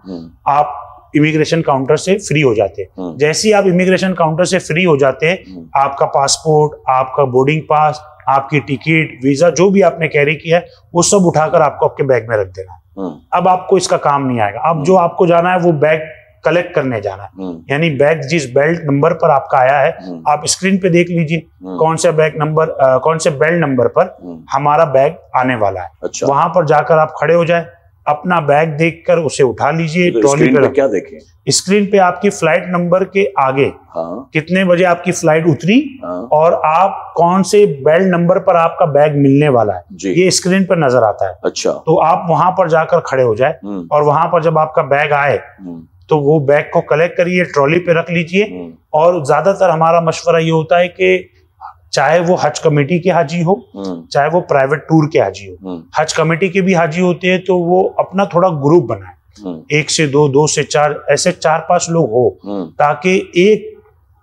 आप इमिग्रेशन काउंटर से फ्री हो जाते। जैसे ही आप इमिग्रेशन काउंटर से फ्री हो जाते, आपका पासपोर्ट, आपका बोर्डिंग पास, आपकी टिकट, वीजा, जो भी आपने कैरी किया है वो सब उठाकर आपको आपके बैग में रख देना। अब आपको इसका काम नहीं आएगा। अब जो आपको जाना है वो बैग कलेक्ट करने जाना है, यानी बैग जिस बेल्ट नंबर पर आपका आया है, आप स्क्रीन पे देख लीजिए कौन से बैग नंबर, कौन से बेल्ट नंबर पर हमारा बैग आने वाला है। अच्छा। वहां पर जाकर आप खड़े हो जाए, अपना बैग देखकर उसे उठा लीजिए। तो ट्रॉली पे क्या देखें? स्क्रीन पे आपकी फ्लाइट नंबर के आगे कितने बजे आपकी फ्लाइट उतरी और आप कौन से बेल्ट नंबर पर आपका बैग मिलने वाला है, ये स्क्रीन पर नजर आता है। अच्छा। तो आप वहां पर जाकर खड़े हो जाए, और वहां पर जब आपका बैग आए तो वो बैग को कलेक्ट करिए, ट्रॉली पे रख लीजिए। और ज्यादातर हमारा मशवरा ये होता है कि चाहे वो हज कमेटी के हाजी हो, चाहे वो प्राइवेट टूर के हाजी हो, हज कमेटी के भी हाजी होते हैं तो वो अपना थोड़ा ग्रुप बनाए, 1 से 2, 2 से 4, ऐसे 4-5 लोग हो, ताकि एक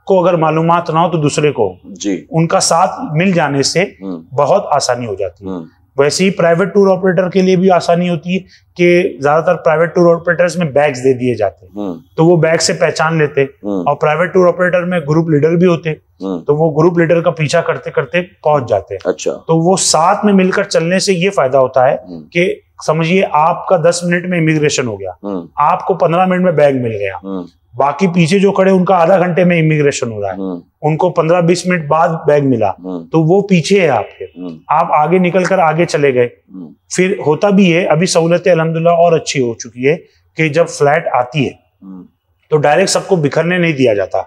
को अगर मालूमात ना हो तो दूसरे को जी उनका साथ मिल जाने से बहुत आसानी हो जाती है। वैसे ही प्राइवेट टूर ऑपरेटर के लिए भी आसानी होती है कि ज्यादातर प्राइवेट टूर ऑपरेटर्स में बैग्स दे दिए जाते हैं, तो वो बैग से पहचान लेते, और प्राइवेट टूर ऑपरेटर में ग्रुप लीडर भी होते, तो वो ग्रुप लीडर का पीछा करते करते पहुंच जाते। अच्छा। तो वो साथ में मिलकर चलने से ये फायदा होता है कि समझिए आपका 10 मिनट में इमिग्रेशन हो गया, आपको 15 मिनट में बैग मिल गया, बाकी पीछे जो खड़े उनका आधा घंटे में इमिग्रेशन हो रहा है, उनको 15-20 मिनट बाद बैग मिला, तो वो पीछे है आपके, आप आगे निकलकर आगे चले गए। फिर होता भी है, अभी सहूलतें अल्हम्दुलिल्लाह और अच्छी हो चुकी है कि जब फ्लाइट आती है तो डायरेक्ट सबको बिखरने नहीं दिया जाता।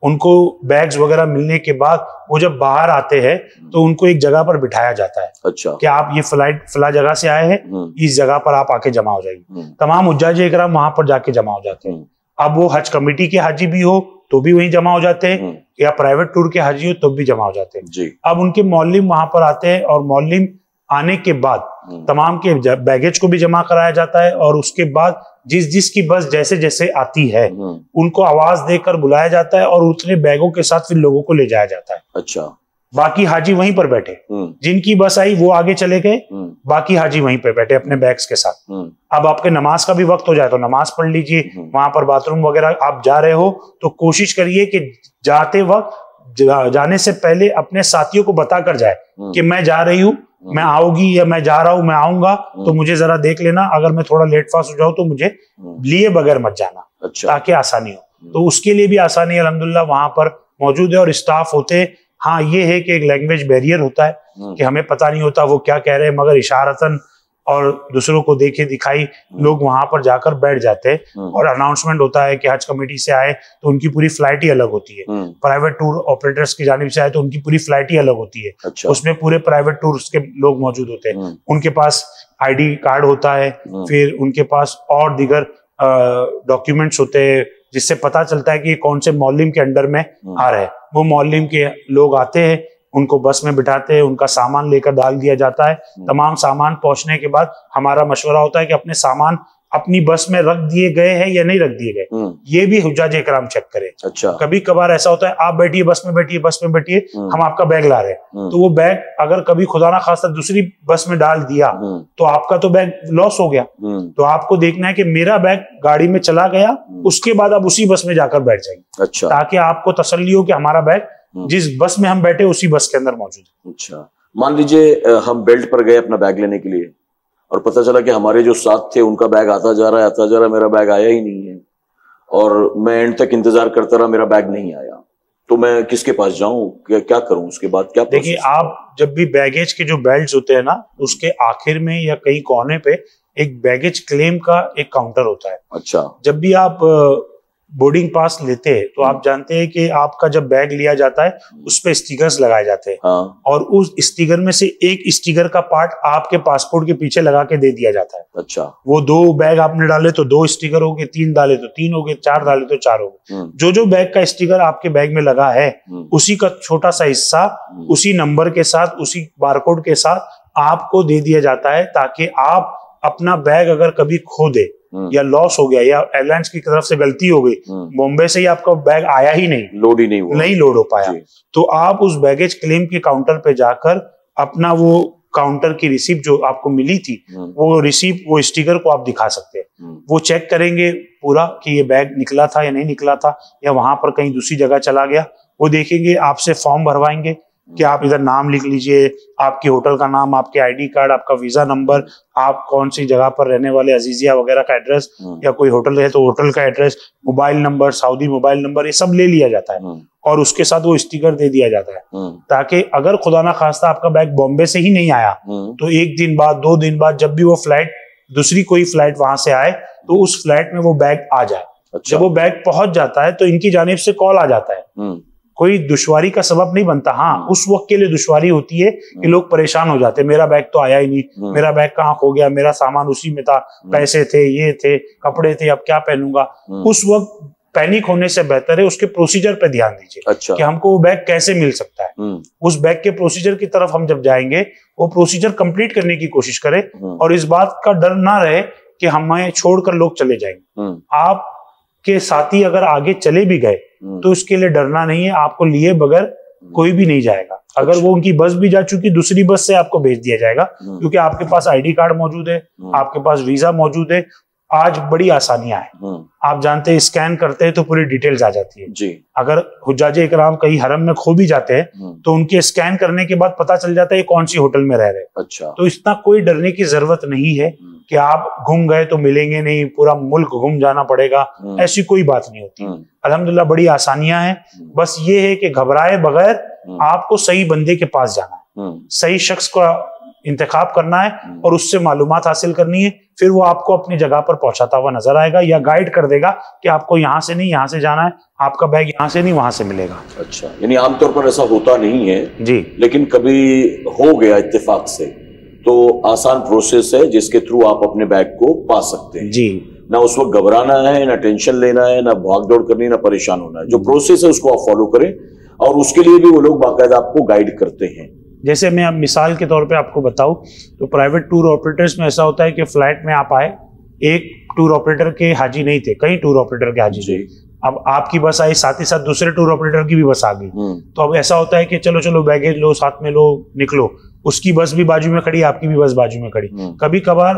उनको बैग्स वगैरह मिलने के बाद वो जब बाहर आते हैं तो उनको एक जगह पर बिठाया जाता है। अच्छा। कि आप ये फ्लाइट फला जगह से आए हैं, इस जगह पर आप आके जमा हो जाएगी। तमाम हुज्जाज इकराम वहां पर जाके जमा हो जाते हैं। अब वो हज कमेटी के हाजी भी हो तो भी वहीं जमा हो जाते हैं, या प्राइवेट टूर के हाजी हो तो भी जमा हो जाते हैं जी। अब उनके मौलिम वहां पर आते हैं, और मौलिम आने के बाद तमाम के बैगेज को भी जमा कराया जाता है, और उसके बाद जिस जिसकी बस जैसे जैसे आती है उनको आवाज देकर बुलाया जाता है, और उतने बैगों के साथ फिर लोगों को ले जाया जाता है। अच्छा। बाकी हाजी वहीं पर बैठे, जिनकी बस आई वो आगे चले गए, बाकी हाजी वहीं पर बैठे अपने बैग्स के साथ। अब आपके नमाज का भी वक्त हो जाए तो नमाज पढ़ लीजिए, वहां पर बाथरूम वगैरह आप जा रहे हो तो कोशिश करिए कि जाते वक्त जाने से पहले अपने साथियों को बता कर जाए कि मैं जा रही हूँ, मैं आओगी या मैं जा रहा हूँ, मैं आऊंगा तो मुझे जरा देख लेना, अगर मैं थोड़ा लेट फास्ट हो जाऊँ तो मुझे लिए बगैर मत जाना। अच्छा। ताकि आसानी हो। तो उसके लिए भी आसानी अल्हम्दुलिल्लाह वहां पर मौजूद है और स्टाफ होते। हाँ, ये है कि एक लैंग्वेज बैरियर होता है कि हमें पता नहीं होता वो क्या कह रहे हैं, मगर इशारतन और दूसरों को देखे दिखाई लोग वहां पर जाकर बैठ जाते हैं। और अनाउंसमेंट होता है कि हज कमेटी से आए तो उनकी पूरी फ्लाइट ही अलग होती है, प्राइवेट टूर ऑपरेटर्स की जानिब से आए तो उनकी पूरी फ्लाइट ही अलग होती है। अच्छा। उसमें पूरे प्राइवेट टूर्स के लोग मौजूद होते हैं, उनके पास आईडी कार्ड होता है, फिर उनके पास और दीगर डॉक्यूमेंट्स होते हैं जिससे पता चलता है कि कौन से मौलिम के अंडर में आ रहे हैं। वो मौलिम के लोग आते हैं, उनको बस में बिठाते हैं, उनका सामान लेकर डाल दिया जाता है। तमाम सामान पहुंचने के बाद हमारा मशवरा होता है कि अपने सामान अपनी बस में रख दिए गए हैं या नहीं रख दिए गए, ये भी हुज्जाज इकराम चेक करें। अच्छा। कभी कभार ऐसा होता है आप बैठिए बस में बैठिए, बस में बैठिए, हम आपका बैग ला रहे हैं, तो वो बैग अगर कभी खुदा ना खास्ता दूसरी बस में डाल दिया तो आपका तो बैग लॉस हो गया। तो आपको देखना है कि मेरा बैग गाड़ी में चला गया, उसके बाद आप उसी बस में जाकर बैठ जाएंगे। अच्छा। ताकि आपको तसल्ली हो कि हमारा बैग जिस बस में हम बैठे उसी बस के अंदर मौजूद है। अच्छा। मान लीजिए हम बेल्ट पर गए अपना बैग लेने के लिए और पता चला कि हमारे जो साथ थे उनका बैग आता जा रहा है, मेरा बैग आया ही नहीं है और मैं एंड तक इंतजार करता रहा, मेरा बैग नहीं आया, तो मैं किसके पास जाऊं, क्या करूं, उसके बाद क्या? देखिए, आप जब भी बैगेज के जो बेल्ट होते हैं ना, उसके आखिर में या कहीं कोने पे एक बैगेज क्लेम का एक काउंटर होता है। अच्छा। जब भी आप बोर्डिंग पास लेते हैं तो आप जानते हैं कि आपका जब बैग लिया जाता है उस पे स्टिकर्स लगाए जाते हैं। हाँ। और उस स्टिकर में से एक स्टिकर का पार्ट आपके पासपोर्ट के पीछे लगा के दे दिया जाता है। अच्छा। वो 2 बैग आपने डाले तो 2 स्टिकर हो गए, 3 डाले तो 3 हो गए, 4 डाले तो 4 हो गए। जो बैग का स्टिकर आपके बैग में लगा है उसी का छोटा सा हिस्सा उसी नंबर के साथ, उसी बारकोड के साथ आपको दे दिया जाता है, ताकि आप अपना बैग अगर कभी खो दे या लॉस हो गया या एयरलाइंस की तरफ से गलती हो गई, बॉम्बे से ही आपका बैग आया ही नहीं, लोड ही नहीं लोड हो पाया, तो आप उस बैगेज क्लेम के काउंटर पे जाकर अपना वो काउंटर की रिसीप्ट जो आपको मिली थी, वो रिसीप्ट, वो स्टिकर को आप दिखा सकते हैं। वो चेक करेंगे पूरा कि ये बैग निकला था या नहीं निकला था, या वहां पर कहीं दूसरी जगह चला गया। वो देखेंगे, आपसे फॉर्म भरवाएंगे कि आप इधर नाम लिख लीजिए, आपके होटल का नाम, आपके आईडी कार्ड, आपका वीजा नंबर, आप कौन सी जगह पर रहने वाले, अजीजिया वगैरह का एड्रेस, या कोई होटल है तो होटल का address, mobile number, Saudi mobile number, ये सब ले लिया जाता है और उसके साथ वो स्टिकर दे दिया जाता है, ताकि अगर खुदा ना खास्ता आपका बैग बॉम्बे से ही नहीं आया तो 1 दिन बाद, 2 दिन बाद, जब भी वो फ्लाइट, दूसरी कोई फ्लाइट वहां से आए तो उस फ्लाइट में वो बैग आ जाए। अच्छा। जब वो बैग पहुंच जाता है तो इनकी जानिब से कॉल आ जाता है। कोई दुश्वारी का सबब नहीं बनता। हाँ, उस वक्त के लिए दुश्वारी होती है कि लोग परेशान हो जाते हैं, मेरा बैग तो आया ही नहीं, मेरा बैग कहाँ खो गया, मेरा सामान उसी में था, पैसे थे, ये थे, कपड़े थे, अब क्या पहनूंगा। उस वक्त पैनिक होने से बेहतर है उसके प्रोसीजर पे ध्यान दीजिए। अच्छा। कि हमको वो बैग कैसे मिल सकता है। उस बैग के प्रोसीजर की तरफ हम जब जाएंगे, वो प्रोसीजर कंप्लीट करने की कोशिश करें और इस बात का डर ना रहे कि हमें छोड़कर लोग चले जाएंगे। आपके साथी अगर आगे चले भी गए तो उसके लिए डरना नहीं है, आपको लिए बगैर कोई भी नहीं जाएगा। अगर वो उनकी बस भी जा चुकी, दूसरी बस से आपको भेज दिया जाएगा, क्योंकि आपके पास आईडी कार्ड मौजूद है, आपके पास वीजा मौजूद है। आज बड़ी आसानियां हैं, आप जानते हैं, स्कैन करते हैं तो पूरी डिटेल्स आ जाती है जी। अगर हुज्जाजे इकराम कहीं हरम में खो भी जाते हैं तो उनके स्कैन करने के बाद पता चल जाता है कौन सी होटल में रह रहे हैं। अच्छा। तो इतना कोई डरने की जरूरत नहीं है कि आप गुम गए तो मिलेंगे नहीं, पूरा मुल्क घूम जाना पड़ेगा, ऐसी कोई बात नहीं होती। अल्हम्दुलिल्लाह बड़ी आसानियां हैं। बस ये है कि घबराए बगैर आपको सही बंदे के पास जाना है, सही शख्स का इंतखाब करना है और उससे मालूमात हासिल करनी है। फिर वो आपको अपनी जगह पर पहुंचाता हुआ नजर आएगा या गाइड कर देगा कि आपको यहाँ से नहीं यहाँ से जाना है, आपका बैग यहाँ से नहीं वहां से मिलेगा। अच्छा, यानी आमतौर पर ऐसा होता नहीं है जी, लेकिन कभी हो गया इत्तेफाक से तो आसान प्रोसेस है जिसके थ्रू आप अपने बैग को पा सकते हैं जी। ना उस वक्त घबराना है, ना टेंशन लेना है, ना भाग दौड़ करनी, ना परेशान होना है। जो प्रोसेस है उसको आप फॉलो करें और उसके लिए भी वो लोग बाकायदा आपको गाइड करते हैं। जैसे मैं अब मिसाल के तौर पे आपको बताऊं तो प्राइवेट टूर ऑपरेटर्स में ऐसा होता है कि फ्लाइट में आप आए, एक टूर ऑपरेटर के हाजी नहीं थे, कई टूर ऑपरेटर के हाजी थे। अब आपकी बस आई, साथ ही साथ दूसरे टूर ऑपरेटर की भी बस आ गई, तो अब ऐसा होता है कि चलो चलो बैगेज लो, साथ में लो, निकलो। उसकी बस भी बाजू में खड़ी, आपकी भी बस बाजू में खड़ी। कभी कभार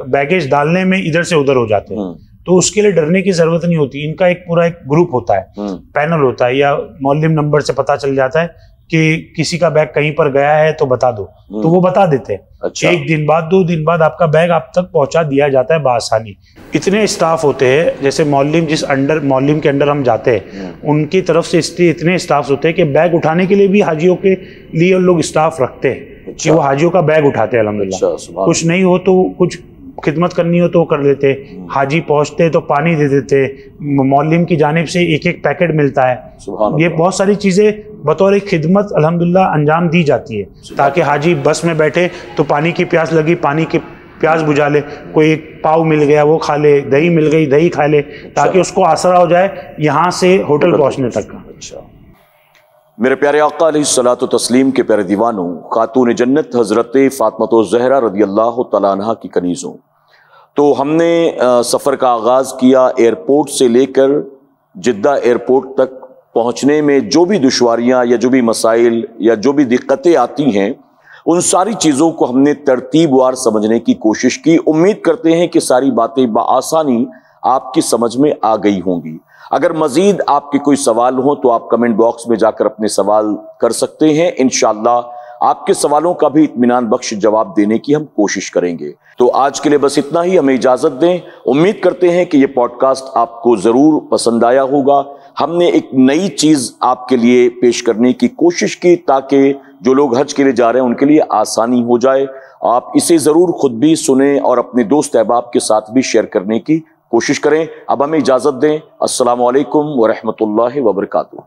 बैगेज डालने में इधर से उधर हो जाते हैं, तो उसके लिए डरने की जरूरत नहीं होती। इनका एक पूरा एक ग्रुप होता है, पैनल होता है, या मौलिम नंबर से पता चल जाता है कि किसी का बैग कहीं पर गया है तो बता दो, तो वो बता देते हैं। अच्छा। 1 दिन बाद 2 दिन बाद आपका बैग आप तक पहुंचा दिया जाता है बासानी। इतने स्टाफ होते हैं, जैसे मौलिम मौलिम के अंडर हम जाते हैं, उनकी तरफ से इतने स्टाफ होते हैं कि बैग उठाने के लिए भी हाजियों के लिए लोग स्टाफ रखते हैं कि वो हाजियों का बैग उठाते हैं अल्हम्दुलिल्लाह। कुछ नहीं हो तो कुछ खिदमत करनी हो तो वो कर लेते, हाजी पहुंचते तो पानी दे देते, मौलिम की जानिब से 1-1 पैकेट मिलता है। ये बहुत सारी चीज़ें बतौर एक खिदमत अल्हम्दुलिल्लाह अंजाम दी जाती है, ताकि हाजी बस में बैठे तो पानी की प्यास लगी, पानी की प्यास बुझा ले, कोई एक पाव मिल गया वो खा ले, दही मिल गई दही खा ले, ताकि उसको आसरा हो जाए यहाँ से होटल पहुँचने तक का। अच्छा। मेरे प्यारे आका अलैहिस्सलातु तस्लीम के प्यारे दीवानों, खातून जन्नत हज़रत फ़ातिमा ज़हरा रज़ियल्लाहु तआला अन्हा की कनीज़ों, तो हमने सफ़र का आगाज़ किया एयरपोर्ट से लेकर जिद्दा एयरपोर्ट तक पहुँचने में जो भी दुश्वारियाँ या जो भी मसाइल या जो भी दिक्कतें आती हैं, उन सारी चीज़ों को हमने तरतीबवार समझने की कोशिश की। उम्मीद करते हैं कि सारी बातें बआसानी आपकी समझ में आ गई होंगी। अगर मजीद आपके कोई सवाल हो तो आप कमेंट बॉक्स में जाकर अपने सवाल कर सकते हैं। इंशाअल्लाह आपके सवालों का भी इत्मीनान बख्श जवाब देने की हम कोशिश करेंगे। तो आज के लिए बस इतना ही, हमें इजाजत दें। उम्मीद करते हैं कि ये पॉडकास्ट आपको जरूर पसंद आया होगा। हमने एक नई चीज आपके लिए पेश करने की कोशिश की ताकि जो लोग हज के लिए जा रहे हैं उनके लिए आसानी हो जाए। आप इसे जरूर खुद भी सुने और अपने दोस्त अहबाब के साथ भी शेयर करने की कोशिश करें। अब हमें इजाजत दें। अस्सलामु अलैकुम व रहमतुल्लाहि व बरकातुहू।